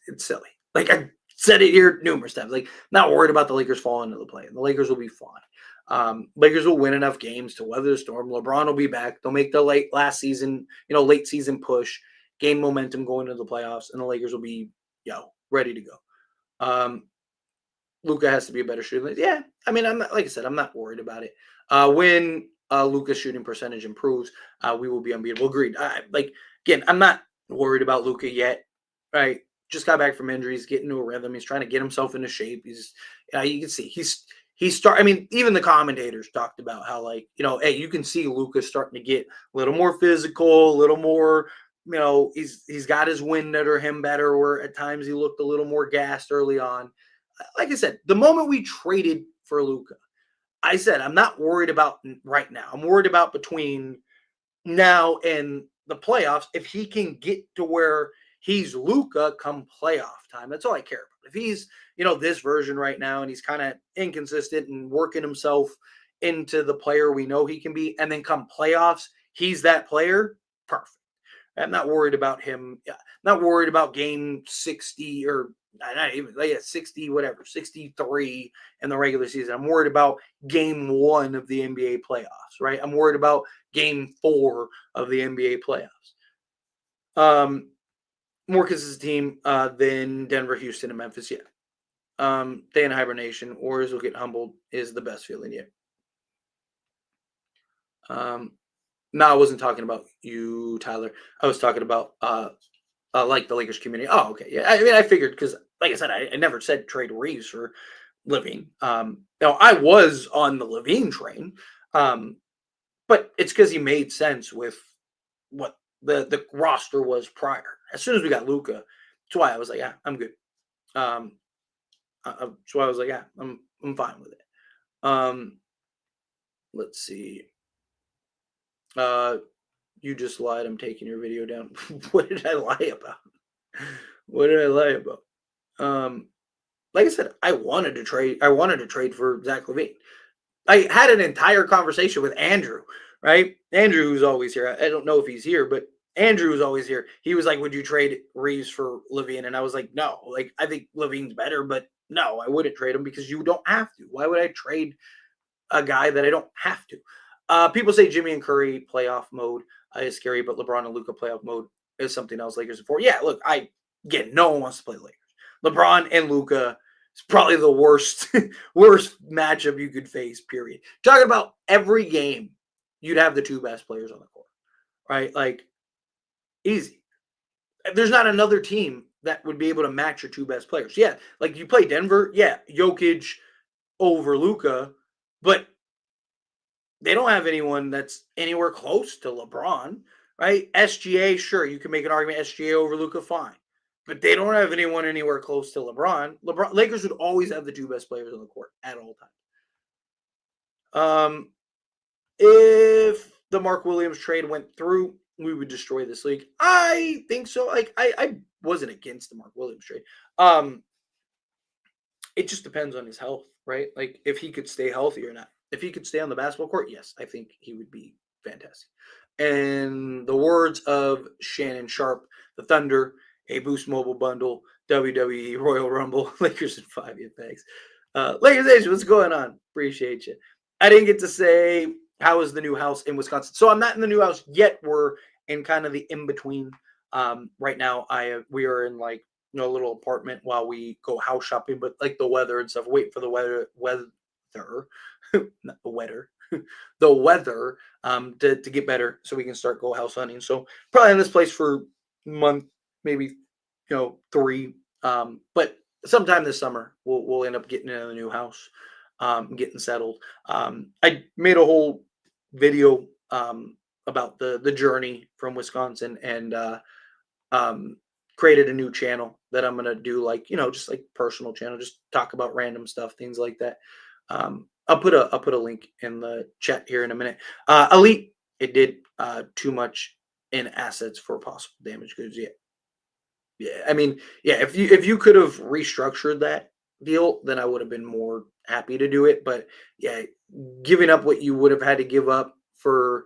It's silly. Like I said it here numerous times. Like not worried about the Lakers falling into the play. The Lakers will be fine. Lakers will win enough games to weather the storm. LeBron will be back. They'll make the late season push, gain momentum going into the playoffs, and the Lakers will be ready to go. Luka has to be a better shooter. Yeah, I mean, I'm not, like I said, I'm not worried about it. When Luka's shooting percentage improves, we will be unbeatable. Agreed. Again, I'm not worried about Luka yet. Right, just got back from injuries, getting into a rhythm. He's trying to get himself into shape. You can see I mean, even the commentators talked about how hey, you can see Luka starting to get a little more physical, a little more. He's got his wind under him better. Where at times he looked a little more gassed early on. Like I said, the moment we traded for Luka, I said I'm not worried about right now. I'm worried about between now and the playoffs. If he can get to where he's Luka come playoff time, that's all I care about. If he's this version right now and he's kind of inconsistent and working himself into the player we know he can be, and then come playoffs, he's that player. Perfect. I'm not worried about him. Not worried about game 60 or not even 60, whatever, 63 in the regular season. I'm worried about game 1 of the NBA playoffs, right? I'm worried about game 4 of the NBA playoffs. More consistent team than Denver, Houston, and Memphis. Yeah. They in hibernation. Warriors will get humbled is the best feeling yet. No, I wasn't talking about you, Tyler. I was talking about like the Lakers community. Oh, okay. Yeah. I mean, I figured because, like I said, I never said trade Reaves for LaVine. I was on the LaVine train, but it's because he made sense with what the roster was prior. As soon as we got Luka, that's why I was like, yeah, I'm good. That's why I was like, yeah, I'm fine with it. Let's see. You just lied. I'm taking your video down. What did I lie about? What did I lie about? Like I said, I wanted to trade for Zach LaVine. I had an entire conversation with Andrew, right? Andrew, who's always here. I don't know if he's here, but Andrew was always here. He was like, "Would you trade Reaves for LaVine?" And I was like, "No. Like, I think LaVine's better, but no, I wouldn't trade him because you don't have to. Why would I trade a guy that I don't have to?" People say Jimmy and Curry playoff mode is scary, but LeBron and Luka playoff mode is something else Lakers are for. Yeah, look, no one wants to play Lakers. LeBron and Luka is probably the worst worst matchup you could face, period. Talking about every game, you'd have the 2 best players on the court, right? Like, easy. There's not another team that would be able to match your 2 best players. Yeah, like you play Denver, yeah, Jokic over Luka, but they don't have anyone that's anywhere close to LeBron, right? SGA, sure, you can make an argument SGA over Luka, fine. But they don't have anyone anywhere close to LeBron. Lakers would always have the 2 best players on the court at all times. If the Mark Williams trade went through, we would destroy this league. I think so. Like I wasn't against the Mark Williams trade. It just depends on his health, right? Like if he could stay healthy or not. If he could stay on the basketball court, yes, I think he would be fantastic. And the words of Shannon Sharp, the Thunder, a Boost Mobile bundle, WWE Royal Rumble, Lakers in 5. Yeah, thanks. Lakers Nation, what's going on? Appreciate you. I didn't get to say how is the new house in Wisconsin. So I'm not in the new house yet. We're in kind of the in between. Right now, we are in like a little apartment while we go house shopping, but like the weather and stuff. Wait for the weather, not the weather, the weather to get better so we can start go house hunting. So probably in this place for a month, maybe 3. But sometime this summer we'll end up getting in a new house, getting settled. I made a whole video about the journey from Wisconsin and created a new channel that I'm gonna do just like personal channel, just talk about random stuff, things like that. I'll put a link in the chat here in a minute. Elite, it did too much in assets for possible damage goods. Yeah. Yeah. I mean, yeah, if you could have restructured that deal, then I would have been more happy to do it. But yeah, giving up what you would have had to give up for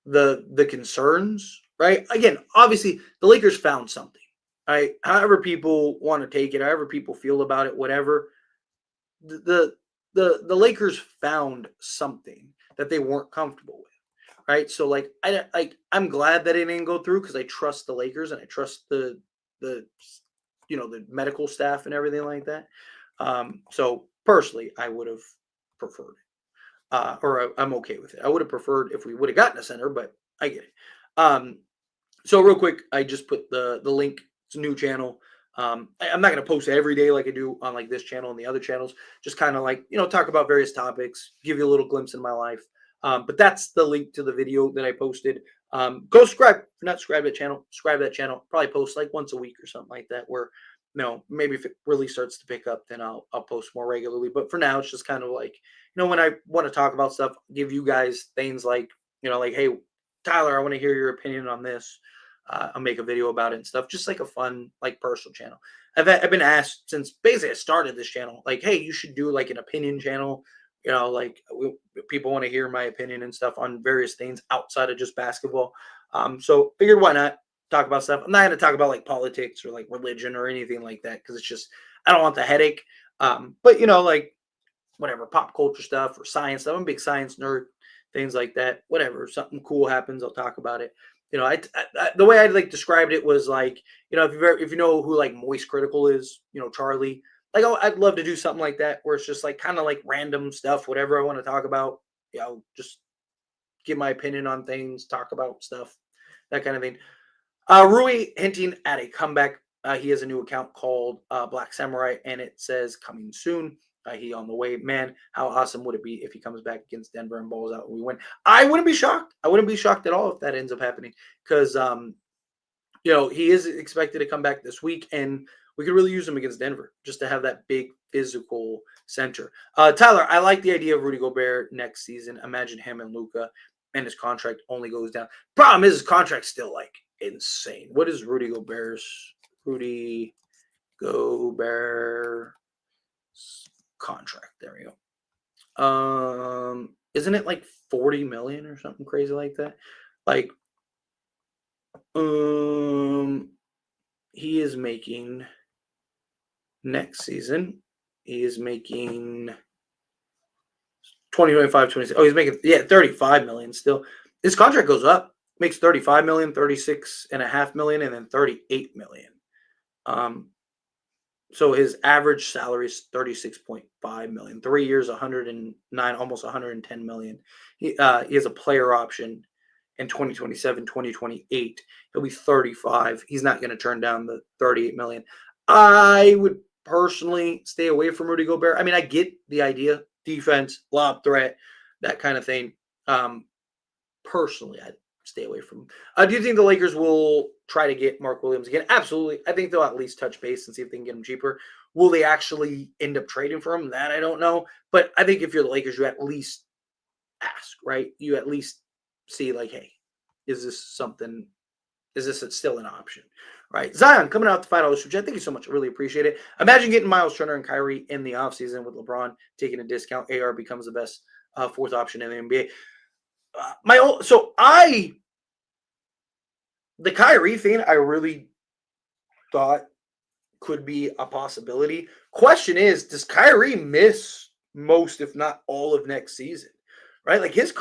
the concerns, right? Again, obviously the Lakers found something. Right? However people want to take it, however people feel about it, whatever. The the Lakers found something that they weren't comfortable with. Right? So like I'm glad that it didn't go through because I trust the Lakers and I trust the the medical staff and everything like that. So personally, I would have preferred it, I'm okay with it. I would have preferred if we would have gotten a center, but I get it. Um, so real quick, I just put the link. It's a new channel. I'm not going to post every day like I do on like this channel and the other channels. Just kind of like talk about various topics, give you a little glimpse in my life. But that's the link to the video that I posted. Go subscribe. If you're not subscribed to the channel, subscribe to that channel. Probably post like once a week or something like that. Where maybe if it really starts to pick up, then I'll post more regularly. But for now, it's just kind of like when I want to talk about stuff, give you guys things like like, hey, Tyler, I want to hear your opinion on this. I'll make a video about it and stuff. Just like a fun, like personal channel. I've been asked since basically I started this channel, like, hey, you should do like an opinion channel. Like people want to hear my opinion and stuff on various things outside of just basketball. So figured why not talk about stuff. I'm not going to talk about like politics or like religion or anything like that because it's just I don't want the headache. But like whatever pop culture stuff or science stuff. I'm a big science nerd, things like that. Whatever, something cool happens, I'll talk about it. The way I'd like described it was like if you know who like Moist Critical is, Charlie. Like I'd love to do something like that where it's just like kind of like random stuff, whatever I want to talk about. Just give my opinion on things, talk about stuff, that kind of thing. Rui hinting at a comeback. He has a new account called Black Samurai, and it says coming soon. He on the way. Man, how awesome would it be if he comes back against Denver and balls out and we win? I wouldn't be shocked. I wouldn't be shocked at all if that ends up happening because he is expected to come back this week, and we could really use him against Denver just to have that big physical center. Tyler, I like the idea of Rudy Gobert next season. Imagine him and Luka, and his contract only goes down. Problem is his contract's still like insane. What is Rudy Gobert's contract? There we go. Isn't it like 40 million or something crazy like that? Like, he is making next season. He is making 2025, 26. Oh, he's making 35 million still. His contract goes up. Makes 35 million, 36.5 million, and then 38 million. So his average salary is 36.5 million. 3 years, 109, almost 110 million. He has a player option in 2027, 2028. He'll be 35. He's not going to turn down the 38 million. I would personally stay away from Rudy Gobert. I mean, I get the idea, defense, lob threat, that kind of thing. Personally, I'd stay away from him. Do you think the Lakers will try to get Mark Williams again? Absolutely. I think they'll at least touch base and see if they can get him cheaper. Will they actually end up trading for him? That I don't know. But I think if you're the Lakers, you at least ask, right? You at least see like, hey, is this still an option? Right. Zion coming out to $5 super chat. Thank you so much. I really appreciate it. Imagine getting Miles Turner and Kyrie in the offseason with LeBron taking a discount. AR becomes the best fourth option in the NBA. The Kyrie thing, I really thought could be a possibility. Question is, does Kyrie miss most, if not all, of next season? Right, like his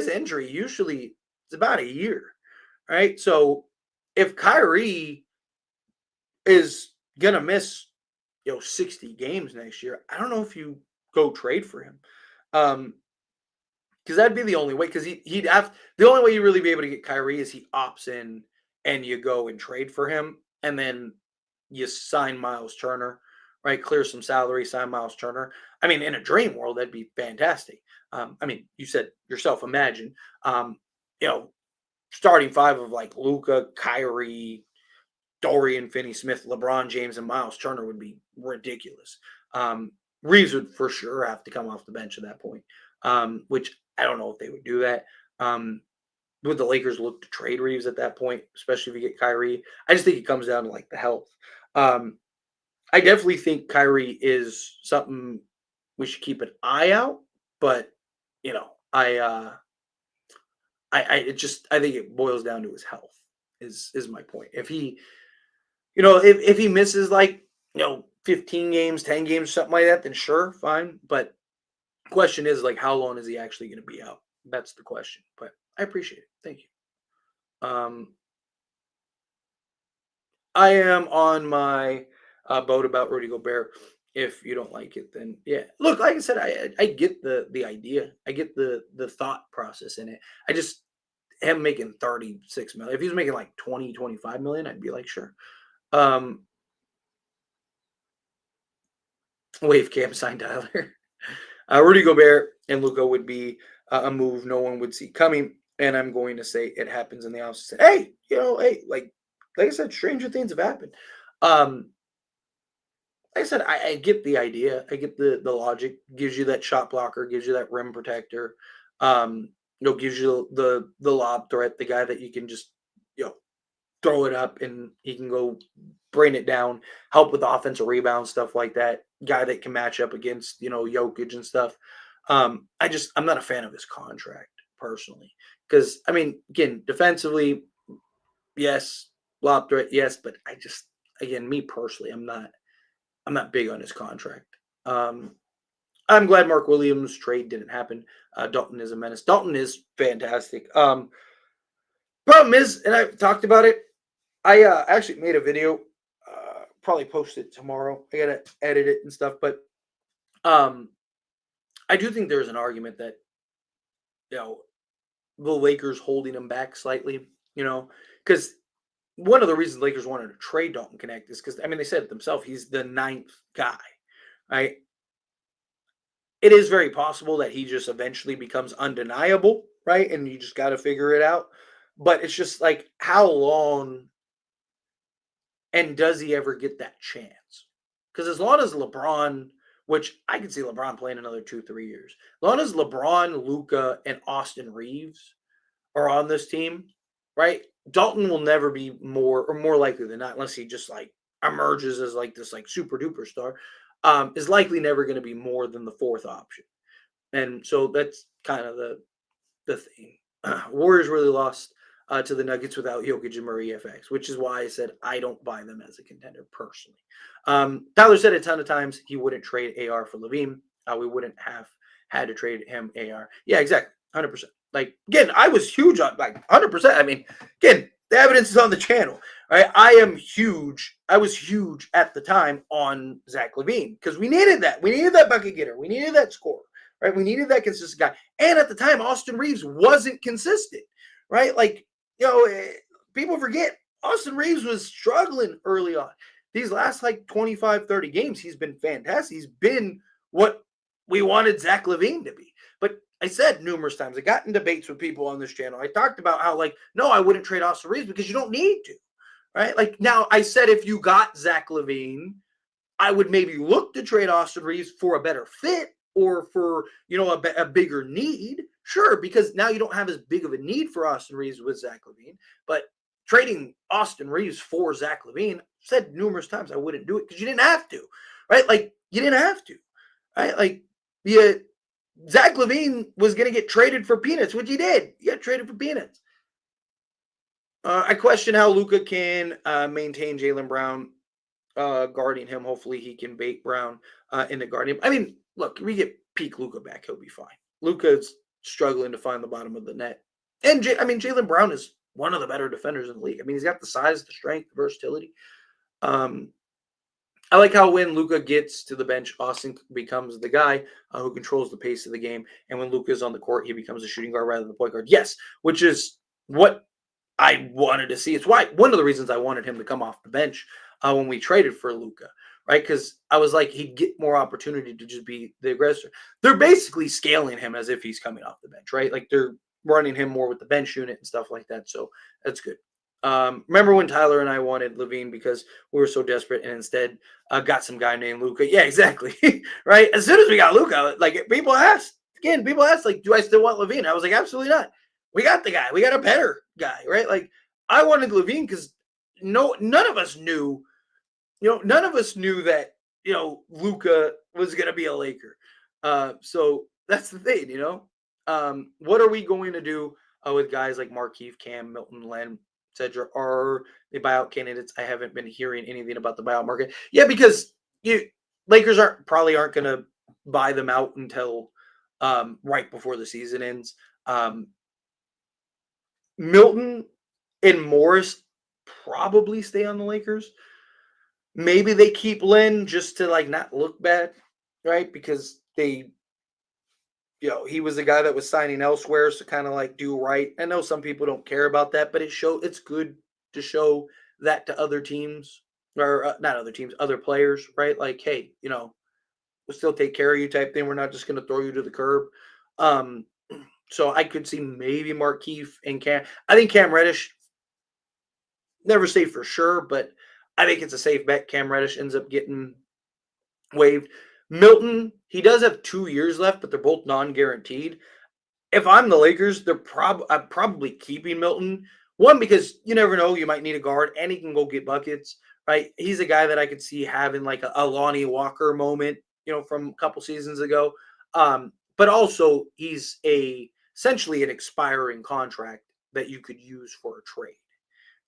injury usually it's about a year, right? So if Kyrie is gonna miss 60 games next year, I don't know if you go trade for him. Because that'd be the only way. Because he'd have the only way you really be able to get Kyrie is he opts in and you go and trade for him, and then you sign Miles Turner, right? Clear some salary, sign Miles Turner. I mean, in a dream world, that'd be fantastic. I mean, you said yourself, imagine, starting five of like Luka, Kyrie, Dorian Finney-Smith, LeBron James, and Miles Turner would be ridiculous. Reaves would for sure have to come off the bench at that point, which I don't know if they would do that. would the Lakers look to trade Reaves at that point, especially if you get Kyrie? I just think it comes down to like the health. I definitely think Kyrie is something we should keep an eye out, but you know, I think it boils down to his health is my point. If he, if he misses like 15 games, 10 games, something like that, then sure, fine. But question is like how long is he actually going to be out? That's the question. But I appreciate it. Thank you. I am on my boat about Rudy Gobert. If you don't like it, then yeah. Look, like I said, I get the idea. I get the thought process in it. I just him making 36 million. If he was making like 20, 25 million, I'd be like, sure. Wave Cam signed Tyler. Rudy Gobert and Luka would be a move no one would see coming. And I'm going to say it happens in the offseason. Hey, hey, like I said, stranger things have happened. Like I said, I get the idea. I get the logic. Gives you that shot blocker, gives you that rim protector. Gives you the lob threat, the guy that you can just throw it up and he can go bring it down, help with offensive rebound, stuff like that. Guy that can match up against Jokic and stuff. I'm not a fan of his contract personally because I mean again defensively, yes, lob threat, yes, but again me personally, I'm not big on his contract. I'm glad Mark Williams trade didn't happen. Dalton is a menace. Dalton is fantastic. Problem is, and I've talked about it, I actually made a video. Probably post it tomorrow. I gotta edit it and stuff, but I do think there's an argument that the Lakers holding him back slightly. Because one of the reasons the Lakers wanted to trade Dalton Knecht is because they said it themselves. He's the 9th guy, right? It is very possible that he just eventually becomes undeniable, right? And you just got to figure it out. But it's just like, how long and does he ever get that chance? Because as long as LeBron, which I can see LeBron playing another 2-3 years, as long as LeBron, Luka, and Austin Reaves are on this team, right? Dalton will never be more likely than not, unless he just like emerges as like this like super duper star, is likely never going to be more than the 4th option. And so that's kind of the thing. Warriors really lost to the Nuggets without Jokic and Murray FX, which is why I said I don't buy them as a contender personally. Tyler said a ton of times he wouldn't trade AR for LaVine. We wouldn't have had to trade him AR. Yeah, exactly. 100%. Like, again, I was huge on, like, 100%. I mean, again, the evidence is on the channel, right? I was huge at the time on Zach LaVine because we needed that. We needed that bucket getter. We needed that scorer, right? We needed that consistent guy. And at the time, Austin Reaves wasn't consistent, right? Like, people forget Austin Reaves was struggling early on. These last like 25, 30 games, he's been fantastic. He's been what we wanted Zach LaVine to be. But I said numerous times, I got in debates with people on this channel. I talked about how like, no, I wouldn't trade Austin Reaves because you don't need to, right? Like now I said, if you got Zach LaVine, I would maybe look to trade Austin Reaves for a better fit or for, a bigger need. Sure, because now you don't have as big of a need for Austin Reaves with Zach LaVine. But trading Austin Reaves for Zach LaVine, said numerous times I wouldn't do it because you didn't have to, right? Like, you didn't have to, right? Like, Zach LaVine was going to get traded for peanuts, which he did. He got traded for peanuts. I question how Luka can maintain Jaylen Brown guarding him. Hopefully he can bait Brown into guarding him. I mean, look, we get peak Luka back, he'll be fine. Luka's struggling to find the bottom of the net. And Jaylen Brown is one of the better defenders in the league. I mean, he's got the size, the strength, the versatility. I like how when Luka gets to the bench, Austin becomes the guy who controls the pace of the game. And when Luka is on the court, he becomes a shooting guard rather than the point guard. Yes, which is what I wanted to see. It's why one of the reasons I wanted him to come off the bench when we traded for Luka, right? Because I was like, he'd get more opportunity to just be the aggressor. They're basically scaling him as if he's coming off the bench, right? Like they're running him more with the bench unit and stuff like that. So that's good. Remember when Tyler and I wanted LaVine because we were so desperate and instead got some guy named Luka? Yeah, exactly. Right? As soon as we got Luka, like people asked, like, do I still want LaVine? I was like, absolutely not. We got the guy. We got a better guy, right? Like I wanted LaVine because none of us knew, none of us knew that, Luka was gonna be a Laker. So that's the thing, What are we going to do with guys like Markieff, Cam, Milton, Len, etc.? Are they buyout candidates? I haven't been hearing anything about the buyout market. Yeah, because Lakers probably aren't gonna buy them out until right before the season ends. Milton and Morris probably stay on the Lakers. Maybe they keep Lynn just to like not look bad, right? Because he was the guy that was signing elsewhere, so kind of like do right. I know some people don't care about that, but it's good to show that to other teams or not other teams, other players, right? Like, hey, we'll still take care of you type thing. We're not just going to throw you to the curb. So I could see maybe Markieff and Cam. I think Cam Reddish, never say for sure, but I think it's a safe bet. Cam Reddish ends up getting waived. Milton, he does have 2 years left, but they're both non-guaranteed. If I'm the Lakers, I'm probably keeping Milton. One, because you never know, you might need a guard, and he can go get buckets, right? He's a guy that I could see having like a Lonnie Walker moment, from a couple seasons ago. But also, he's essentially an expiring contract that you could use for a trade,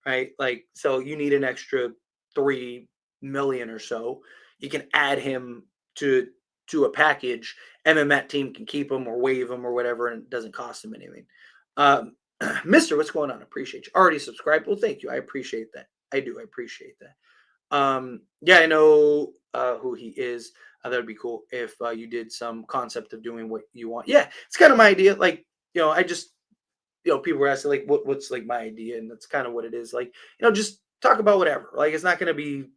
right? Like, so you need an extra $3 million or so. You can add him to a package, and then that team can keep him or waive him or whatever, and it doesn't cost them anything. Mister, what's going on? Appreciate you. Already subscribed. Well, thank you. I appreciate that. I do. I appreciate that. Yeah, I know who he is. That would be cool if you did some concept of doing what you want. Yeah, it's kind of my idea. Like, I just, people were asking like, what's like my idea, and that's kind of what it is. Like, just talk about whatever. Like, it's not going to be,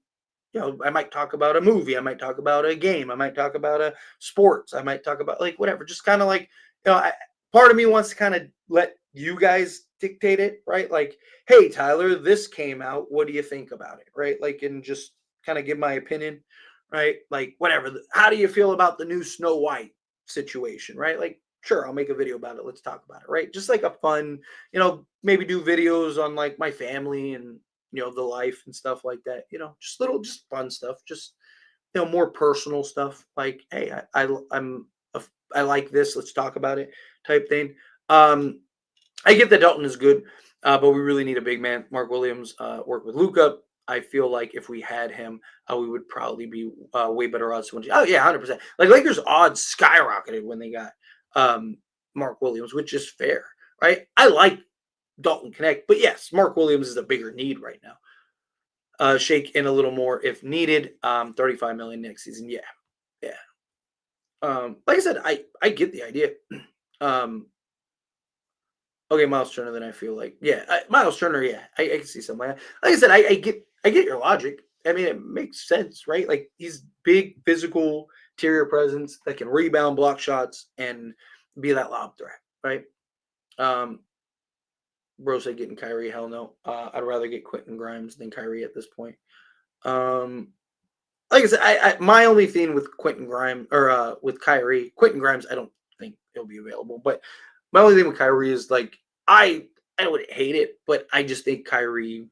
I might talk about a movie. I might talk about a game. I might talk about a sports. I might talk about like whatever. Just kind of like, part of me wants to kind of let you guys dictate it, right? Like, hey, Tyler, this came out. What do you think about it, right? Like, and just kind of give my opinion, right? Like, whatever. How do you feel about the new Snow White situation, right? Like, sure, I'll make a video about it. Let's talk about it, right? Just like a fun, maybe do videos on like my family and the life and stuff like that, just fun stuff, just, more personal stuff. Like, hey, I like this. Let's talk about it type thing. I get that Dalton is good, but we really need a big man. Mark Williams worked with Luka. I feel like if we had him, we would probably be way better odds to win. Oh yeah, 100%. Like Lakers odds skyrocketed when they got Mark Williams, which is fair, right? I like Dalton Knecht, but yes, Mark Williams is a bigger need right now. Shake in a little more if needed. 35 million next season. Yeah. Like I said, I get the idea. Okay, Miles Turner. Then I feel like, Miles Turner. Yeah, I can see something like that. Like I said, I get your logic. I mean, it makes sense, right? Like he's big, physical, interior presence that can rebound, block shots, and be that lob threat, right? Bro said getting Kyrie, hell no. I'd rather get Quentin Grimes than Kyrie at this point. Like I said, my only thing with Quentin Grimes or with Kyrie, Quentin Grimes, I don't think he'll be available. But my only thing with Kyrie is like I wouldn't hate it, but I just think Kyrie,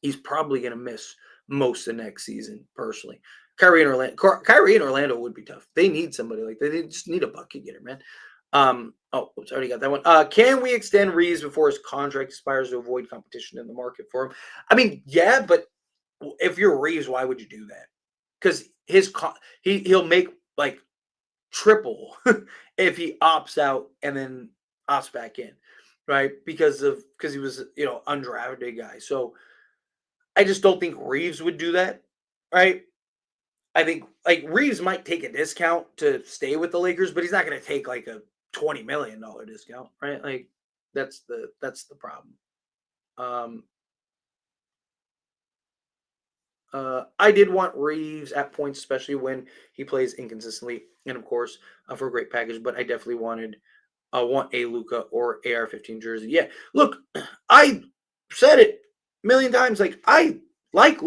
he's probably gonna miss most of next season, personally. Kyrie and Orlando would be tough. They need somebody like that. They just need a bucket getter, man. Oops, I already got that one. Can we extend Reaves before his contract expires to avoid competition in the market for him? I mean, yeah, but if you're Reaves, why would you do that? Because he'll make like triple if he opts out and then opts back in, right? Because he was undrafted guy. So I just don't think Reaves would do that, right? I think like Reaves might take a discount to stay with the Lakers, but he's not going to take like a $20 million discount, right? Like that's the problem. I did want Reaves at points, especially when he plays inconsistently, and of course for a great package. But I definitely want a Luka or AR-15 jersey. Yeah, look, I said it a million times. Like I like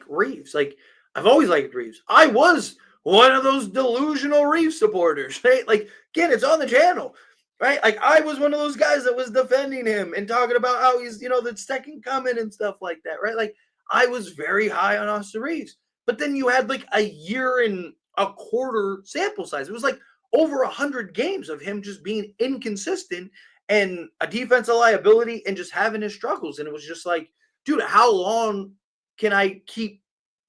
Reaves. Like I've always liked Reaves. I was one of those delusional Reaves supporters, right? Like again, it's on the channel. right? Like I was one of those guys that was defending him and talking about how he's, the second coming and stuff like that, right? Like I was very high on Austin Reaves, but then you had like a year and a quarter sample size. It was like over 100 games of him just being inconsistent and a defensive liability and just having his struggles. And it was just like, dude, can I keep?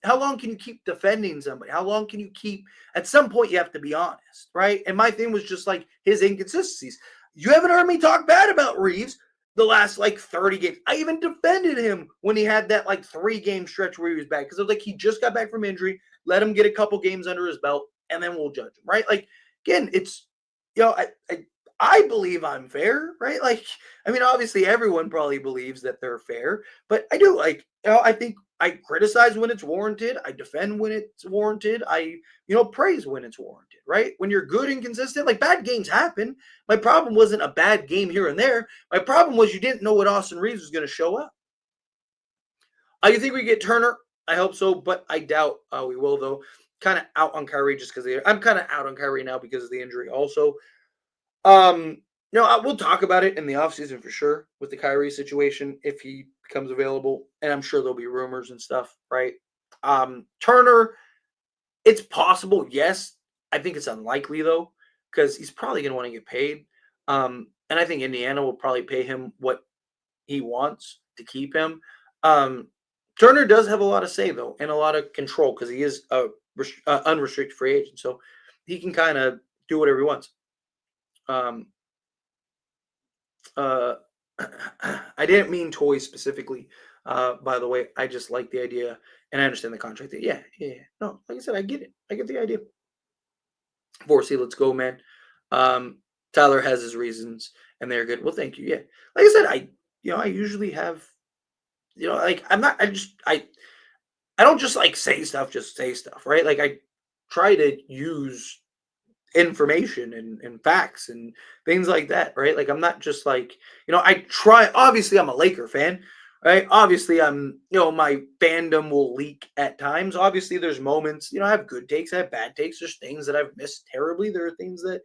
How long can you keep defending somebody? How long can you keep? At some point, you have to be honest, right? And my thing was just like his inconsistencies. You haven't heard me talk bad about Reaves the last like 30 games. I even defended him when he had that like 3-game stretch where he was back because it was like he just got back from injury. Let him get a couple games under his belt, and then we'll judge him, right? Like again, it's I believe I'm fair, right? Like I mean, obviously everyone probably believes that they're fair, but I do I think I criticize when it's warranted. I defend when it's warranted. I praise when it's warranted, right? When you're good and consistent, like bad games happen. My problem wasn't a bad game here and there. My problem was you didn't know what Austin Reaves was going to show up. I think we get Turner. I hope so, but I doubt we will, though. Kind of out on Kyrie just because I'm kind of out on Kyrie now because of the injury also. We'll talk about it in the offseason for sure with the Kyrie situation if he becomes available, and I'm sure there'll be rumors and stuff, right? Turner, it's possible, yes. I think it's unlikely though, because he's probably going to want to get paid. And I think Indiana will probably pay him what he wants to keep him. Turner does have a lot of say though, and a lot of control because he is a unrestricted free agent, so he can kind of do whatever he wants. I didn't mean toys specifically, by the way. I just like the idea and I understand the contract. Yeah. No, like I said, I get it. I get the idea. 4C, let's go, man. Tyler has his reasons and they're good. Well, thank you. Yeah. Like I said, I usually have, like I don't just like say stuff, right? Like I try to use information and facts and things like that, right? Like I'm not just like, I try, obviously I'm a Laker fan, right? Obviously my fandom will leak at times. Obviously there's moments, I have good takes, I have bad takes, there's things that I've missed terribly. There are things that,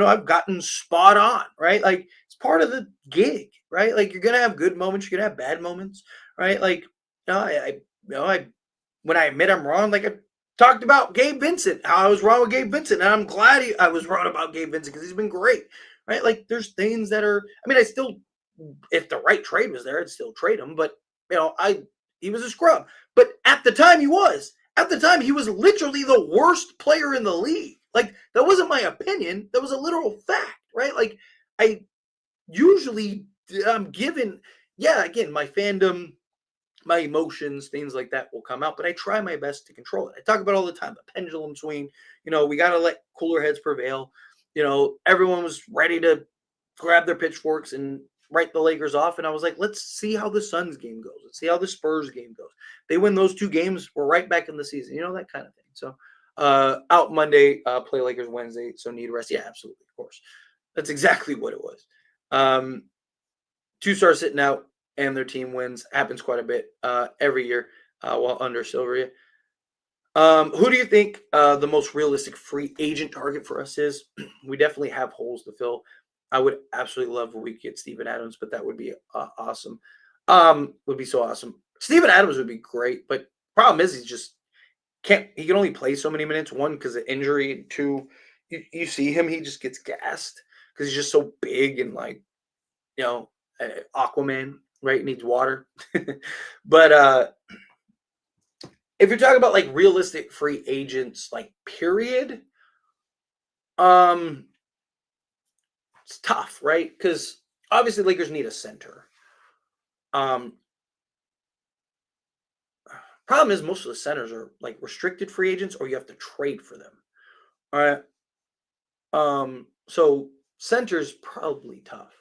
I've gotten spot on, right? Like it's part of the gig, right? Like you're going to have good moments, you're going to have bad moments, right? Like, I when I admit I'm wrong, like I talked about Gabe Vincent, how I was wrong with Gabe Vincent, and I'm glad I was wrong about Gabe Vincent because he's been great, right? Like there's things that are, I mean, I still, if the right trade was there, I'd still trade him, but he was a scrub. But at the time he was. At the time he was literally the worst player in the league. Like that wasn't my opinion, that was a literal fact, right? Like I usually I'm given, yeah, again, my fandom, my emotions, things like that will come out, but I try my best to control it. I talk about it all the time, the pendulum swing. We got to let cooler heads prevail. Everyone was ready to grab their pitchforks and write the Lakers off. And I was like, let's see how the Suns game goes. Let's see how the Spurs game goes. They win those 2 games, we're right back in the season, that kind of thing. So out Monday, play Lakers Wednesday, so need rest. Yeah, absolutely, of course. That's exactly what it was. 2 stars sitting out and their team wins. Happens quite a bit every year while under Silveria. Who do you think the most realistic free agent target for us is? We definitely have holes to fill. I would absolutely love if we could get Steven Adams, but that would be awesome. Would be so awesome. Steven Adams would be great, but problem is he can only play so many minutes. 1, because of injury. 2, you see him, he just gets gassed because he's just so big and like, Aquaman, right? Needs water. But if you're talking about like realistic free agents, like period, it's tough, right? Because obviously Lakers need a center. Problem is most of the centers are like restricted free agents or you have to trade for them. All right. So center's probably tough.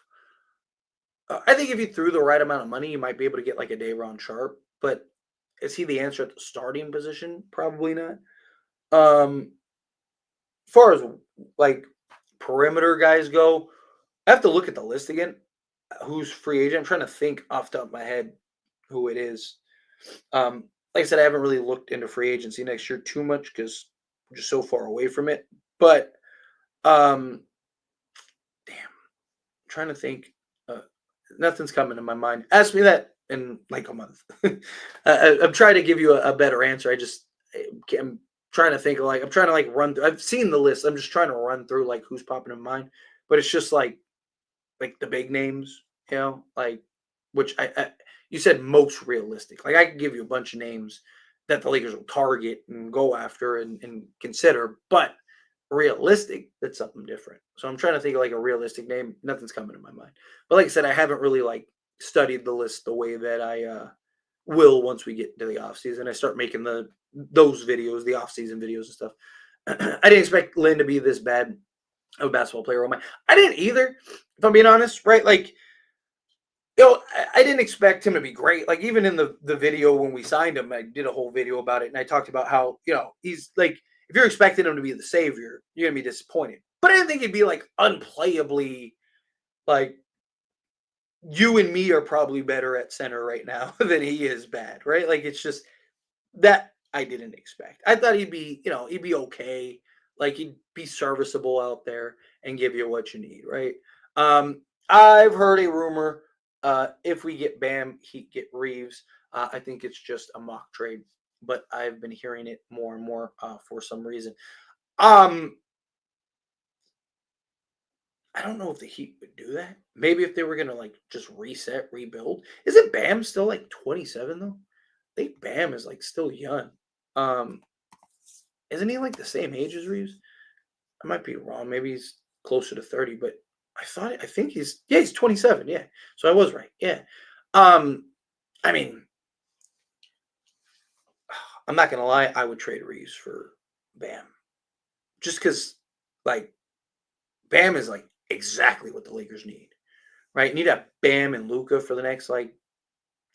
I think if you threw the right amount of money, you might be able to get like a Day'Ron Sharpe, but is he the answer at the starting position? Probably not. As far as like perimeter guys go, I have to look at the list again. Who's free agent? I'm trying to think off the top of my head who it is. Like I said, I haven't really looked into free agency next year too much because I'm just so far away from it. But damn, trying to think. Nothing's coming to my mind. Ask me that in like a month. I'm trying to give you a better answer. I'm trying to think of like I'm trying to like run through. I've seen the list. I'm just trying to run through like who's popping in mind. But it's just like the big names, like which I you said most realistic. Like I could give you a bunch of names that the Lakers will target and go after and consider, but realistic, that's something different. So I'm trying to think of like a realistic name. Nothing's coming to my mind. But like I said, I haven't really like studied the list the way that I will once we get into the off season. I start making those videos, the off season videos and stuff. I didn't expect Lynn to be this bad of a basketball player. I didn't either, if I'm being honest, right? Like, I didn't expect him to be great. Like, even in the video when we signed him, I did a whole video about it, and I talked about how, he's like, if you're expecting him to be the savior, you're going to be disappointed. But I didn't think he'd be, like, unplayably, like, you and me are probably better at center right now than he is bad, right? Like, it's just that I didn't expect. I thought he'd be okay. Like, he'd be serviceable out there and give you what you need, right? I've heard a rumor, if we get Bam, he'd get Reaves. I think it's just a mock trade, but I've been hearing it more and more for some reason. I don't know if the Heat would do that. Maybe if they were gonna like just reset, rebuild. Isn't Bam still like 27 though? I think Bam is like still young. Um, isn't he like the same age as Reeves? I might be wrong. Maybe he's closer to 30, but I think he's 27. Yeah. So I was right. Yeah. I mean, I'm not gonna lie, I would trade Reeves for Bam. Just because like Bam is like exactly what the Lakers need. Right? You need a Bam and Luca for the next like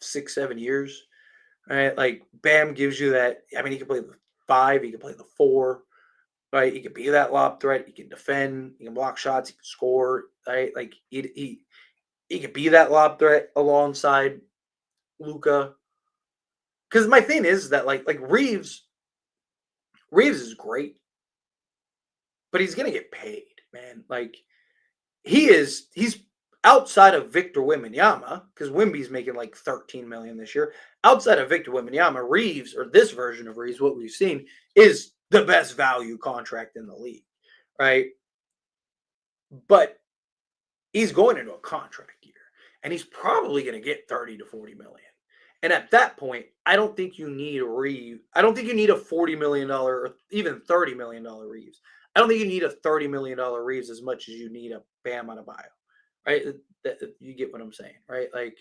6-7 years. Right? Like Bam gives you that. I mean, he can play the 5, he can play the 4, right? He can be that lob threat, he can defend, he can block shots, he can score, right? Like he could be that lob threat alongside Luca. Because my thing is that like Reeves is great, but he's gonna get paid, man. Like he's outside of Victor Wembanyama, because Wemby's making like 13 million this year. Outside of Victor Wembanyama, Reeves, or this version of Reeves, what we've seen, is the best value contract in the league, right? But he's going into a contract year, and he's probably going to get 30 to 40 million. And at that point, I don't think you need a Reeves. I don't think you need a $40 million or even $30 million Reeves. I don't think you need a $30 million Reeves as much as you need a Bam Adebayo, right? You get what I'm saying, right? Like,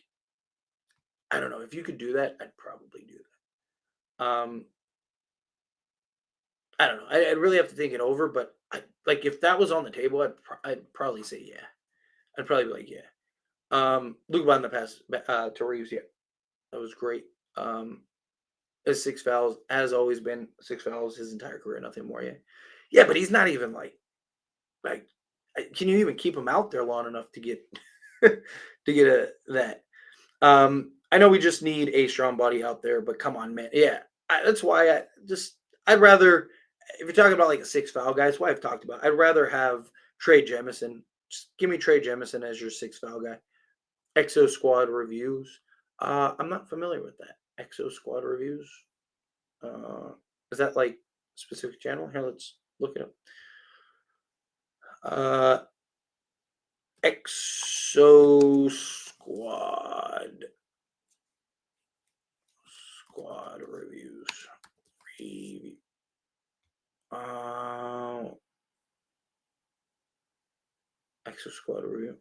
I don't know. If you could do that, I'd probably do that. I don't know. I'd really have to think it over, but like if that was on the table, I'd probably say yeah. I'd probably be like yeah. Luke Bond the pass to Reeves, yeah, that was great. His 6 fouls has always been 6 fouls his entire career, nothing more. Yeah, but he's not even like can you even keep him out there long enough to get that? I know we just need a strong body out there, but come on, man. Yeah, that's why I'd rather, if you're talking about like a 6 foul guy, that's why I've talked about. I'd rather have Trey Jemison. Just give me Trey Jemison as your 6 foul guy. Exo Squad reviews. I'm not familiar with that. Exo Squad reviews. Is that like a specific channel? Here, let's look it up. Exo Squad reviews. Exo Squad review.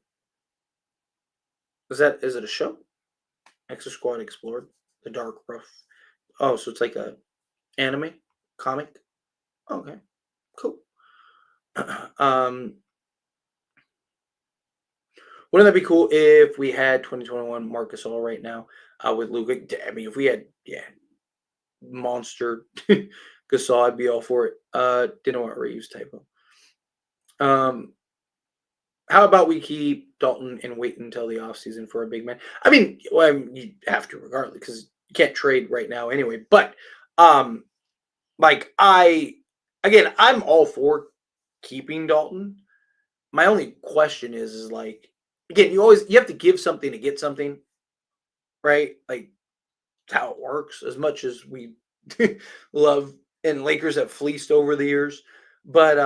Is it a show? Exo Squad Explored, The Dark Rough. Oh, so it's like a anime comic. Okay, cool. Wouldn't that be cool if we had 2021 Marc Gasol right now with Luka? I mean, if we had monster Gasol, I'd be all for it. Didn't want Reeves typo. How about we keep Dalton and wait until the offseason for a big man? I mean, you have to regardless because you can't trade right now anyway. But like I'm all for keeping Dalton. My only question is like again, you have to give something to get something, right? Like how it works. As much as we love and Lakers have fleeced over the years, but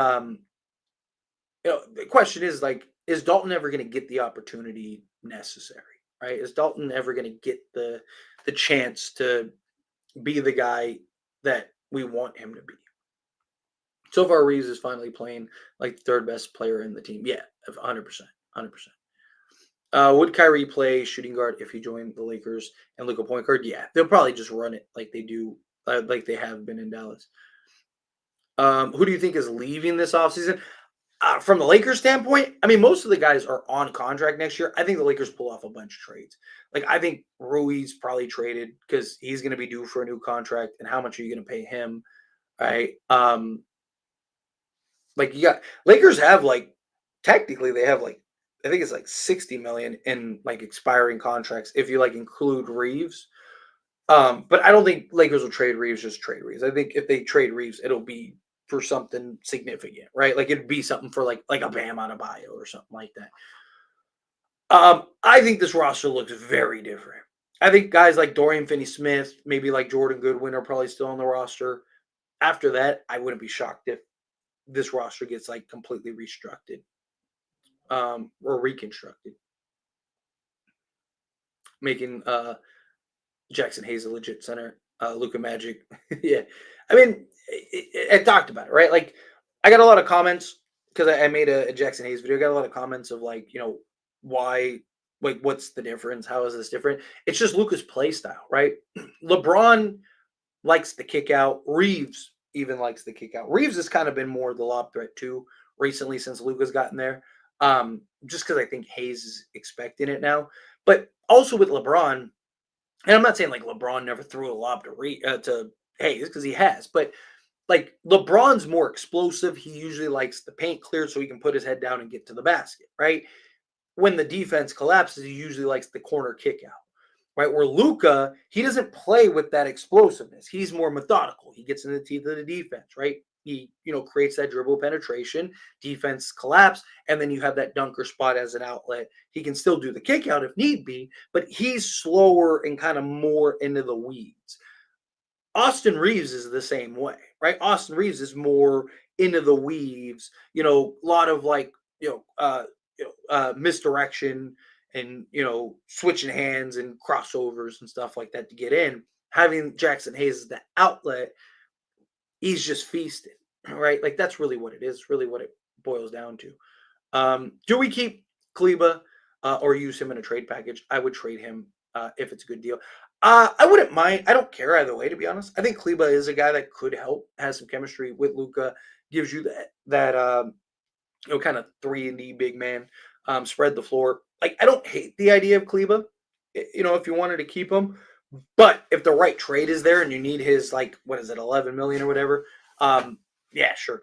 the question is like, is Dalton ever going to get the opportunity necessary? Right? Is Dalton ever going to get the chance to be the guy that we want him to be? So far, Reeves is finally playing like the third best player in the team. Yeah, 100%, 100%. Would Kyrie play shooting guard if he joined the Lakers and Luka point guard? Yeah, they'll probably just run it like they do, like they have been in Dallas. Who do you think is leaving this offseason? From the Lakers standpoint, I mean, most of the guys are on contract next year. I think the Lakers pull off a bunch of trades. Like, I think Rui's probably traded because he's going to be due for a new contract. And how much are you going to pay him? Right. Like, you got Lakers have like, technically, they have like, I think it's like 60 million in like expiring contracts if you like include Reeves. But I don't think Lakers will trade Reeves, just trade Reeves. I think if they trade Reeves, it'll be for something significant, right? Like it'd be something for like a Bam on a bio or something like that. I think this roster looks very different. I think guys like Dorian Finney-Smith, maybe like Jordan Goodwin are probably still on the roster. After that, I wouldn't be shocked if this roster gets like completely restructured or reconstructed, making Jackson Hayes a legit center. Luka Magic. Yeah. I mean, I talked about it, right? Like, I got a lot of comments because I made a Jackson Hayes video. I got a lot of comments of like, why, like, what's the difference? How is this different? It's just Luka's play style, right? LeBron likes the kick out. Reeves even likes the kick out. Reeves has kind of been more the lob threat too recently since Luka's gotten there. Just because I think Hayes is expecting it now. But also with LeBron, and I'm not saying like LeBron never threw a lob to Hayes because he has, but like LeBron's more explosive. He usually likes the paint cleared so he can put his head down and get to the basket, right? When the defense collapses, he usually likes the corner kick out, right? Where Luka, he doesn't play with that explosiveness. He's more methodical. He gets in the teeth of the defense, right? He, creates that dribble penetration, defense collapse, and then you have that dunker spot as an outlet. He can still do the kick out if need be, but he's slower and kind of more into the weeds. Austin Reeves is the same way, right? Austin Reeves is more into the weaves, a lot of like, misdirection and, switching hands and crossovers and stuff like that to get in. Having Jackson Hayes as the outlet, he's just feasting, right? Like that's really what it is, really what it boils down to. Do we keep Kleba or use him in a trade package? I would trade him if it's a good deal. I wouldn't mind. I don't care either way, to be honest. I think Kleba is a guy that could help, has some chemistry with Luka, gives you that kind of 3-and-D big man, spread the floor. Like I don't hate the idea of Kleba. If you wanted to keep him, but if the right trade is there and you need his like what is it, 11 million or whatever, yeah, sure,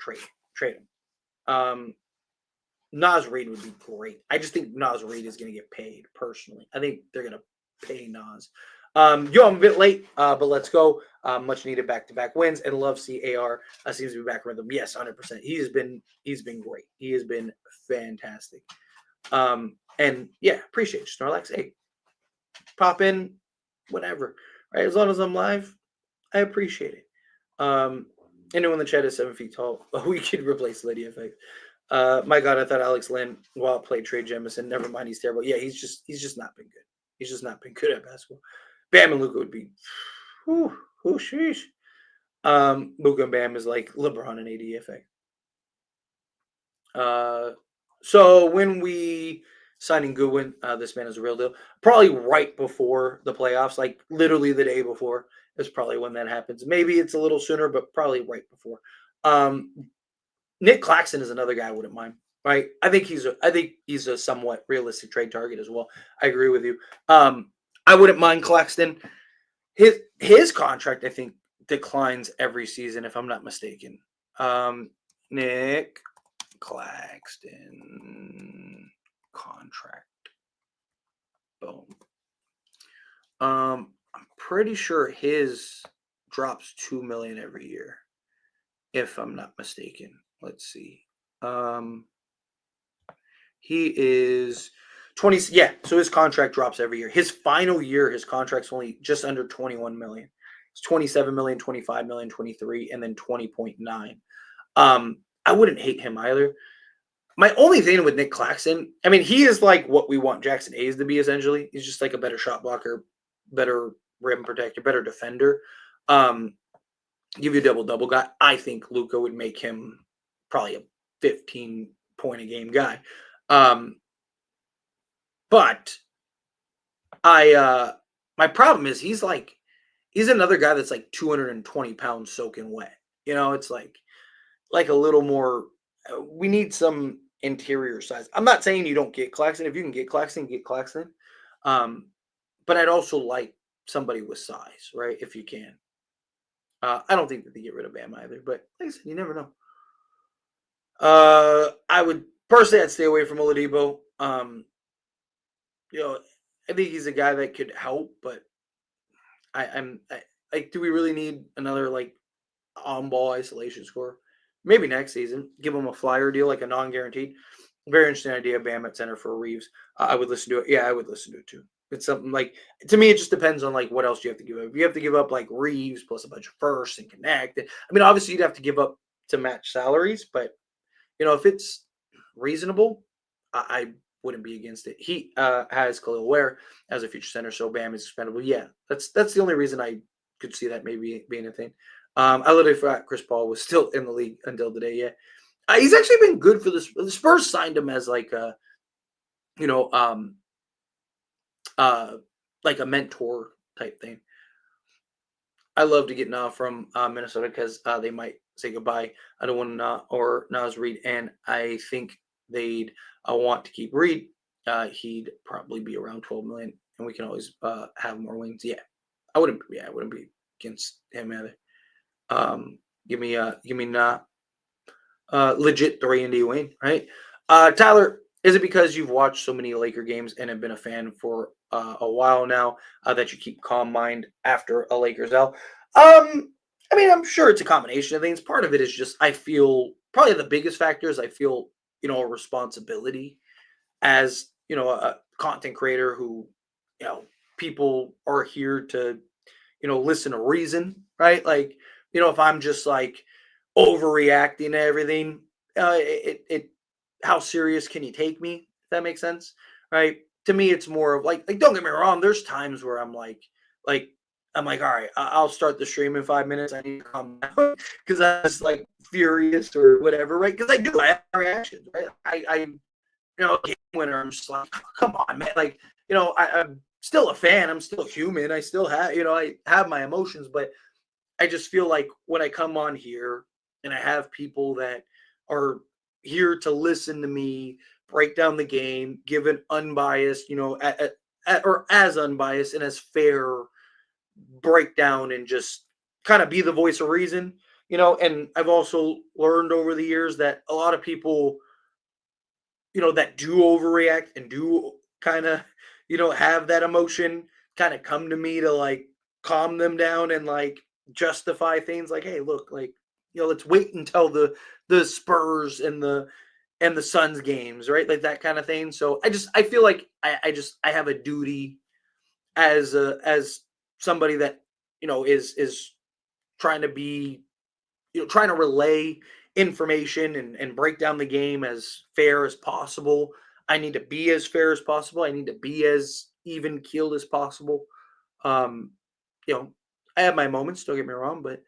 trade him. Nas Reed would be great. I just think Nas Reed is going to get paid personally. I think they're going to pay Nas. I'm a bit late, but let's go. Much needed back-to-back wins, and love CAR seems to be back in rhythm. Yes, 100%. He's been great. He has been fantastic. And yeah, appreciate you, Snorlax. Hey, pop in, whatever. Right, as long as I'm live, I appreciate it. Anyone in the chat is 7 feet tall. We could replace Lydia Effect. My God, I thought Alex Len played Trey Jemison. Never mind, he's terrible. Yeah, he's just not been good. He's just not been good at basketball. Bam and Luka would be, sheesh. Luka and Bam is like LeBron and AD effect. So when we signing Goodwin, this man is a real deal. Probably right before the playoffs, like literally the day before is probably when that happens. Maybe it's a little sooner, but probably right before. Nick Claxton is another guy I wouldn't mind. Right, I think he's a somewhat realistic trade target as well. I agree with you. I wouldn't mind Claxton. His contract, I think, declines every season, if I'm not mistaken. Nick Claxton contract. Boom. I'm pretty sure his drops $2 million every year, if I'm not mistaken. Let's see. He is 20, yeah. So his contract drops every year. His final year, his contract's only just under 21 million. It's 27 million, 25 million, 23, and then 20.9. I wouldn't hate him either. My only thing with Nick Claxton, I mean, he is like what we want Jackson Hayes to be essentially. He's just like a better shot blocker, better rim protector, better defender. Give you a double guy. I think Luka would make him probably a 15 point a game guy. But my problem is he's another guy that's like 220 pounds soaking wet. It's like a little more. We need some interior size. I'm not saying you don't get Claxton. If you can get Claxton, get Claxton. But I'd also like somebody with size, right? If you can. I don't think that they get rid of Bam either, but like I said, you never know. I would personally, I'd stay away from Oladipo. I think he's a guy that could help, but do we really need another like on-ball isolation scorer? Maybe next season, give him a flyer deal, like a non-guaranteed. Very interesting idea, Bam at center for Reaves. I would listen to it. Yeah, I would listen to it too. It's something like, to me, it just depends on like what else you have to give up. If you have to give up like Reaves plus a bunch of firsts and Knecht, I mean, obviously you'd have to give up to match salaries, but if it's reasonable, I wouldn't be against it. He has Khalil Ware as a future center, so Bam is expendable. Yeah, that's the only reason I could see that maybe being a thing. I literally forgot Chris Paul was still in the league until today. Yeah, he's actually been good for this. The Spurs signed him as like a, like a mentor type thing. I love to get Na from Minnesota because they might say goodbye. I don't want Na or Nas Reed, and I think they'd want to keep Reed. He'd probably be around 12 million, and we can always have more wings. Yeah, I wouldn't be against him either. Give me Na. Legit 3-and-D win, right? Tyler, is it because you've watched so many Laker games and have been a fan for a while now that you keep calm mind after a Lakers L? I mean, I'm sure it's a combination of things. Part of it is just I feel probably the biggest factor is I feel a responsibility as a content creator who people are here to listen to reason, right? Like if I'm just like overreacting to everything, it how serious can you take me? If that makes sense, right? To me, it's more of like don't get me wrong. There's times where I'm like I'm like, all right, I'll start the stream in 5 minutes. I need to calm down because I was like furious or whatever, right? Because I have reactions, right? I game winner. I'm just like, come on, man. Like, I'm still a fan. I'm still human. I still have, I have my emotions, but I just feel like when I come on here and I have people that are here to listen to me break down the game, give an unbiased, or as unbiased and as fair breakdown and just kind of be the voice of reason, and I've also learned over the years that a lot of people, that do overreact and do kind of, have that emotion kind of come to me to like calm them down and like justify things like, hey, look, like, let's wait until the Spurs and the Suns games, right? Like that kind of thing. So I feel like I have a duty as somebody that is trying to be trying to relay information and break down the game as fair as possible. I need to be as fair as possible. I need to be as even keeled as possible. um I have my moments, don't get me wrong, but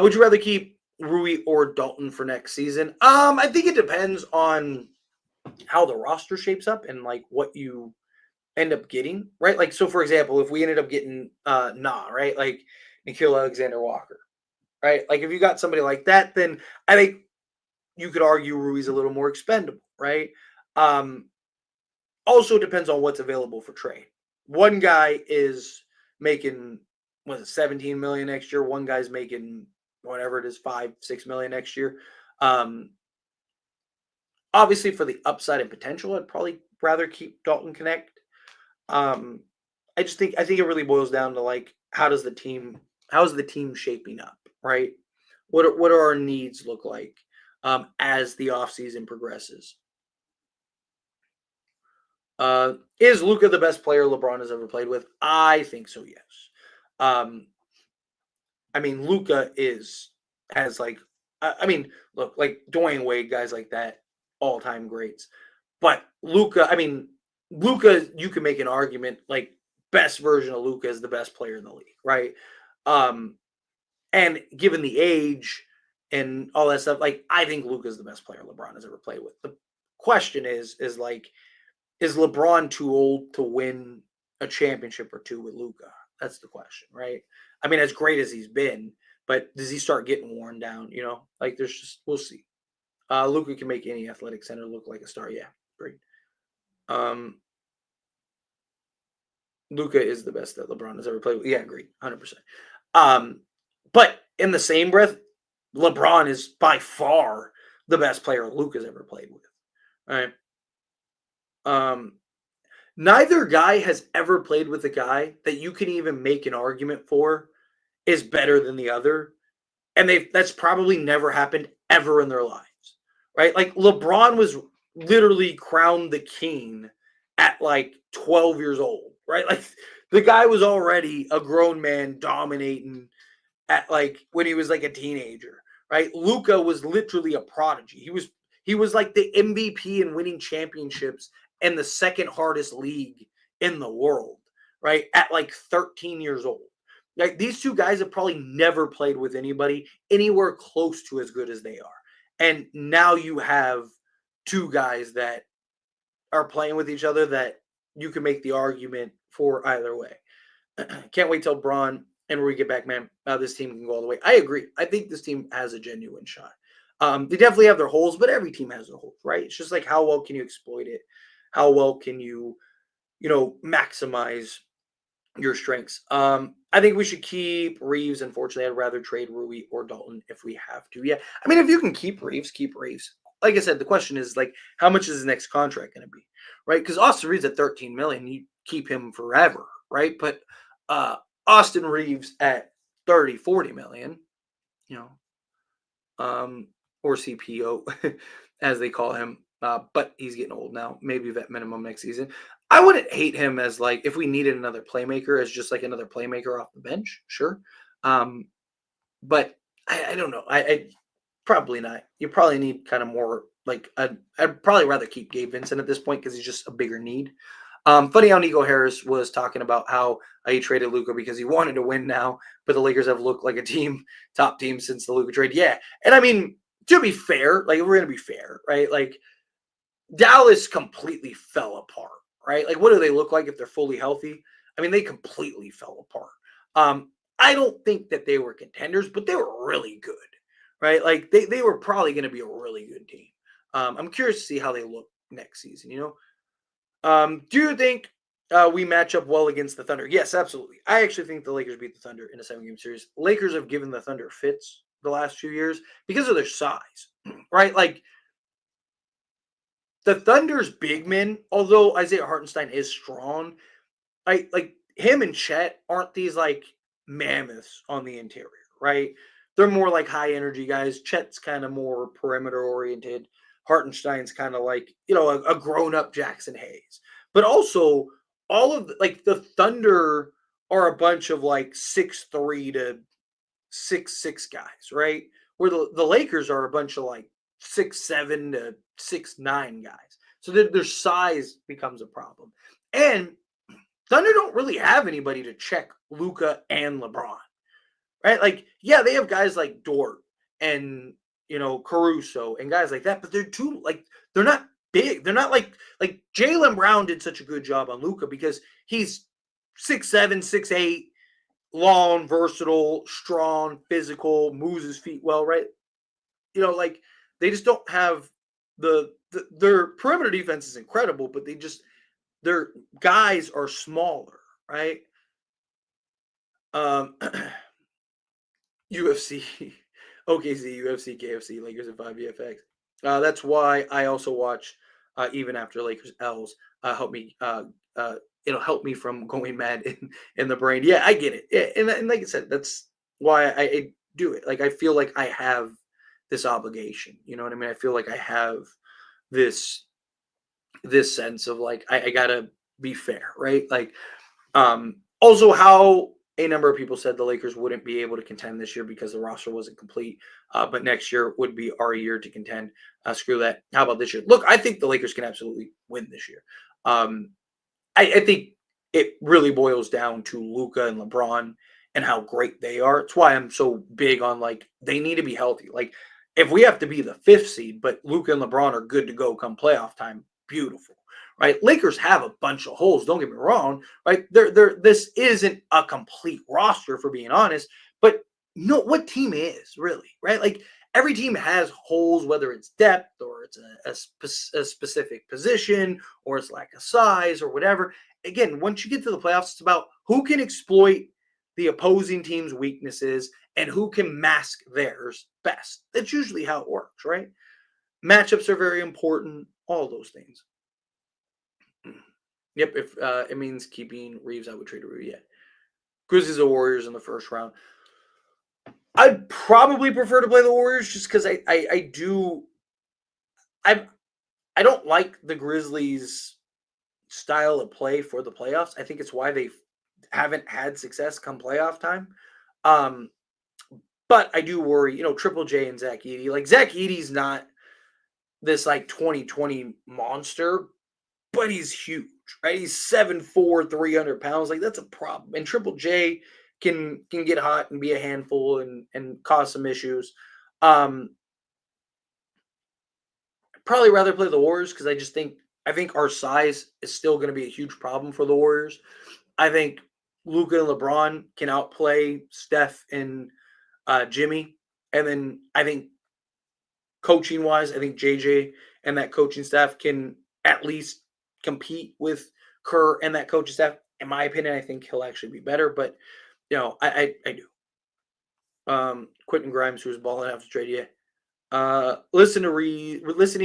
would you rather keep Rui or Dalton for next season? I think it depends on how the roster shapes up and like what you end up getting, right? Like, so for example, if we ended up getting right, like Nikhil Alexander Walker, right? Like if you got somebody like that, then I think you could argue Rui's a little more expendable, right? Also depends on what's available for trade. One guy is making 17 million next year. One guy's making whatever it is, 5-6 million next year. Obviously for the upside and potential, I'd probably rather keep Dalton Knecht. I think it really boils down to like how's the team shaping up, right? What are our needs look like as the offseason progresses? Is Luka the best player LeBron has ever played with? I think so, yes. I mean, Luka has like, I mean, look, like Dwayne Wade, guys like that, all time greats. But Luka, I mean, Luka, you can make an argument like best version of Luka is the best player in the league, right? Um, and given the age and all that stuff, like I think Luka is the best player LeBron has ever played with. The question is like, is LeBron too old to win a championship or two with Luka? That's the question, right? I mean, as great as he's been, but does he start getting worn down? You know, like there's just we'll see. Luka can make any athletic center look like a star. Yeah, great. Um, Luka is the best that LeBron has ever played with. Yeah, great, 100%. Um, but in the same breath, LeBron is by far the best player Luka's ever played with. All right. Um, Neither guy has ever played with a guy that you can even make an argument for is better than the other. And that's probably never happened ever in their lives. Right? Like LeBron was literally crowned the king at like 12 years old, right? Like the guy was already a grown man dominating at like when he was like a teenager, right? Luka was literally a prodigy. He was like the MVP and winning championships in the second hardest league in the world, right? At like 13 years old. Like these two guys have probably never played with anybody anywhere close to as good as they are. And now you have two guys that are playing with each other that you can make the argument for either way. Can't wait till Braun and Rui get back, man. This team can go all the way. I agree. I think this team has a genuine shot. They definitely have their holes, but every team has their holes, right? It's just like how well can you exploit it? How well can you, maximize your strengths? I think we should keep Reaves. Unfortunately, I'd rather trade Rui or Dalton if we have to. Yeah, I mean, if you can keep Reaves, keep Reaves. Like I said, the question is like, how much is his next contract going to be, right? Because Austin Reaves at 13 million, you keep him forever, right? But uh, Austin Reaves at 30, 40 million, you know, or CPO, as they call him. But he's getting old now. Maybe vet minimum next season. I wouldn't hate him as like if we needed another playmaker as just like another playmaker off the bench, sure. Um, but I don't know. I probably not. You probably need kind of more like I'd probably rather keep Gabe Vincent at this point because he's just a bigger need. Funny how Nico Harris was talking about how he traded Luka because he wanted to win now, but the Lakers have looked like a top team since the Luka trade. Yeah, and I mean to be fair, like we're gonna be fair, right? Like Dallas completely fell apart, right? Like what do they look like if they're fully healthy? I mean, they completely fell apart. I don't think that they were contenders, but they were really good, right? Like they were probably going to be a really good team. I'm curious to see how they look next season. Do you think we match up well against the Thunder? Yes, absolutely. I actually think the Lakers beat the Thunder in a 7-game series. Lakers have given the Thunder fits the last few years because of their size, right? Like the Thunder's big men, although Isaiah Hartenstein is strong, I like him and Chet aren't these like mammoths on the interior, right? They're more like high energy guys. Chet's kind of more perimeter oriented. Hartenstein's kind of like, a grown up Jackson Hayes. But also, all of like the Thunder are a bunch of like 6'3" to 6'6" guys, right? Where the Lakers are a bunch of like 6'7" to 6'9" guys. So their size becomes a problem. And Thunder don't really have anybody to check Luka and LeBron, right? Like, yeah, they have guys like Dort and Caruso and guys like that, but they're not big. They're not like Jaylen Brown did such a good job on Luka because he's 6'7", 6'8", long, versatile, strong, physical, moves his feet well, right? Like they just don't have their perimeter defense is incredible, but their guys are smaller, right? UFC, OKC, UFC, KFC, Lakers, and 5VFX. That's why I also watch even after Lakers L's. It'll help me from going mad in the brain. Yeah, I get it. Yeah, and like I said, that's why I do it. Like I feel like I have this obligation. You know what I mean? I feel like I have this this sense of like I gotta be fair, right? Like also how a number of people said the Lakers wouldn't be able to contend this year because the roster wasn't complete, but next year would be our year to contend. Screw that. How about this year? Look, I think the Lakers can absolutely win this year. Um, I think it really boils down to Luka and LeBron and how great they are. It's why I'm so big on like they need to be healthy. Like if we have to be the fifth seed, but Luka and LeBron are good to go come playoff time, beautiful. Right? Lakers have a bunch of holes. Don't get me wrong. Right? This isn't a complete roster for being honest, but no, what team is really right? Like every team has holes, whether it's depth or it's a specific position or it's lack of size or whatever. Again, once you get to the playoffs, it's about who can exploit the opposing team's weaknesses and who can mask theirs best. That's usually how it works, right? Matchups are very important, all those things. Yep, if it means keeping Reaves, I would trade Reaves. Yeah. Grizzlies or Warriors in the first round. I'd probably prefer to play the Warriors just because I do I don't like the Grizzlies style of play for the playoffs. I think it's why they haven't had success come playoff time. Um, but I do worry, Triple J and Zach Edey. Like Zach Edey's not this like 2020 monster, but he's huge, right? He's 7'4", 300 pounds. Like that's a problem. And Triple J can get hot and be a handful and cause some issues. Probably rather play the Warriors because I think our size is still going to be a huge problem for the Warriors. I think Luka and LeBron can outplay Steph and Jimmy, and then I think coaching wise, I think JJ and that coaching staff can at least compete with Kerr and that coaching staff. In my opinion, I think he'll actually be better, but I do. Quentin Grimes, who's balling after trade, yeah. Listening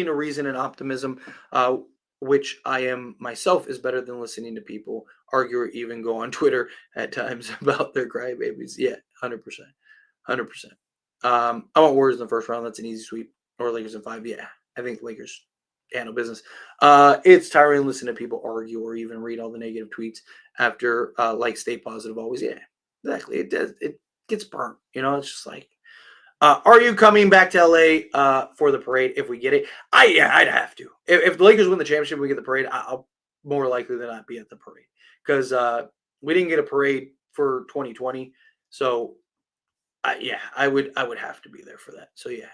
to reason and optimism, which I am myself, is better than listening to people argue or even go on Twitter at times about their crybabies. Yeah, 100%, 100%. I want Warriors in the first round. That's an easy sweep. Or Lakers in 5. Yeah, I think Lakers handle business. It's tiring to listen to people argue or even read all the negative tweets after like stay positive always. Yeah, exactly. It does. It gets burnt. It's just like. Are you coming back to LA for the parade if we get it? I'd have to. If the Lakers win the championship, we get the parade. I'll more likely than not be at the parade because we didn't get a parade for 2020. So I would have to be there for that. So yeah,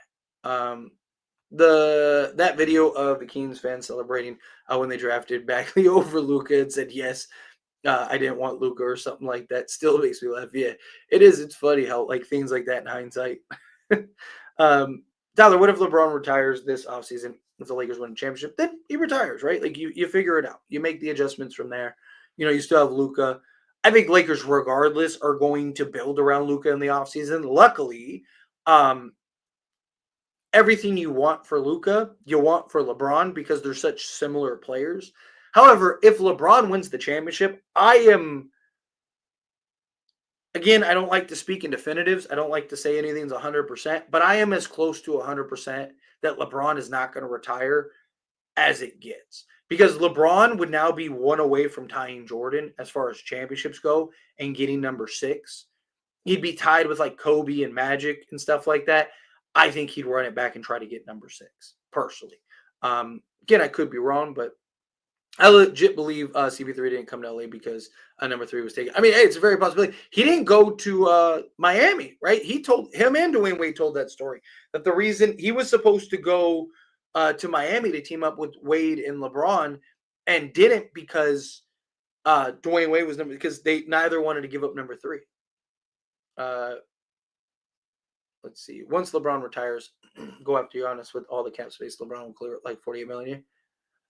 that video of the Kings fans celebrating when they drafted Bagley over Luka and said yes. I didn't want Luka or something like that. Still makes me laugh. Yeah, it is. It's funny how like things like that in hindsight. Tyler, what if LeBron retires this offseason? If the Lakers win a championship, then he retires, right? Like you figure it out. You make the adjustments from there. You still have Luka. I think Lakers, regardless, are going to build around Luka in the offseason. Luckily, everything you want for Luka, you want for LeBron because they're such similar players. However, if LeBron wins the championship, again, I don't like to speak in definitives. I don't like to say anything's 100%, but I am as close to 100% that LeBron is not going to retire as it gets. Because LeBron would now be one away from tying Jordan as far as championships go and getting number 6. He'd be tied with like Kobe and Magic and stuff like that. I think he'd run it back and try to get number 6, personally. Again, I could be wrong, but I legit believe CP3 didn't come to LA because number 3 was taken. I mean, hey, it's a very possibility. He didn't go to Miami, right? Him and Dwayne Wade told that story that the reason he was supposed to go to Miami to team up with Wade and LeBron and didn't because Dwayne Wade was because they neither wanted to give up number 3. Let's see. Once LeBron retires, go after Giannis with all the cap space. LeBron will clear like $48 million.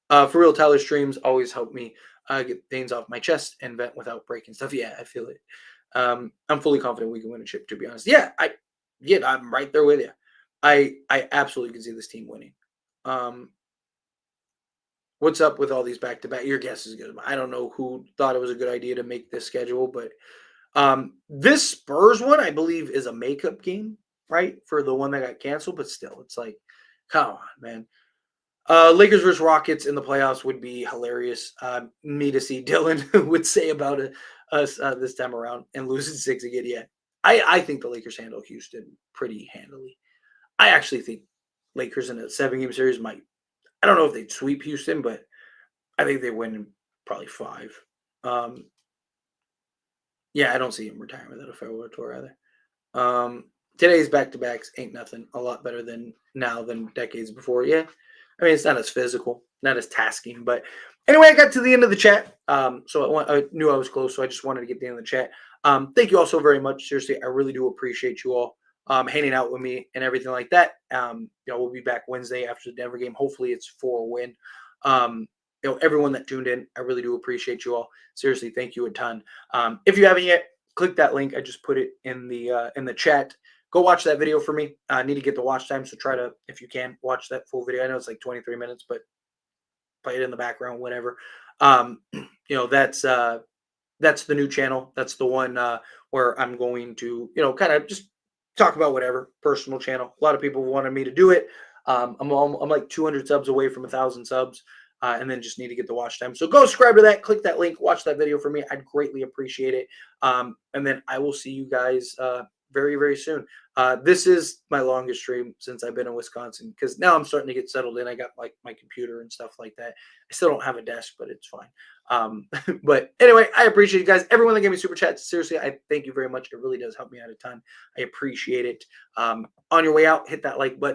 For real, Tyler streams always help me get things off my chest and vent without breaking stuff. Yeah, I feel it. I'm fully confident we can win a chip, to be honest. Yeah, I'm right there with you. I absolutely can see this team winning. What's up with all these back-to-back? Your guess is good. I don't know who thought it was a good idea to make this schedule, but this Spurs one, I believe, is a makeup game, right, for the one that got canceled. But still, it's like, come on, man. Lakers versus Rockets in the playoffs would be hilarious. Me to see Dylan would say about us this time around and losing 6 again. Yeah, I think the Lakers handle Houston pretty handily. I actually think Lakers in a 7-game series might. I don't know if they'd sweep Houston, but I think they win in probably 5. Um, yeah, I don't see him retiring without a farewell tour either. Today's back-to-backs ain't nothing. A lot better than now than decades before. Yeah, I mean it's not as physical, not as tasking. But anyway, I got to the end of the chat. So I knew I was close, so I just wanted to get the end of the chat. Thank you all so very much. Seriously, I really do appreciate you all hanging out with me and everything like that. We'll be back Wednesday after the Denver game. Hopefully, it's for a win. Everyone that tuned in, I really do appreciate you all. Seriously, thank you a ton. If you haven't yet, click that link. I just put it in the chat. Go watch that video for me. I need to get the watch time, so try to, if you can, watch that full video. I know it's like 23 minutes, but play it in the background, whatever. That's the new channel. That's the one where I'm going to, kind of just talk about whatever, personal channel. A lot of people wanted me to do it. I'm like 200 subs away from 1,000 subs. And then just need to get the watch time. So go subscribe to that, click that link, watch that video for me. I'd greatly appreciate it. And then I will see you guys very, very soon. This is my longest stream since I've been in Wisconsin because now I'm starting to get settled in. I got like my computer and stuff like that. I still don't have a desk, but it's fine. But anyway, I appreciate you guys. Everyone that gave me super chats, seriously, I thank you very much. It really does help me out a ton. I appreciate it. On your way out, hit that like button.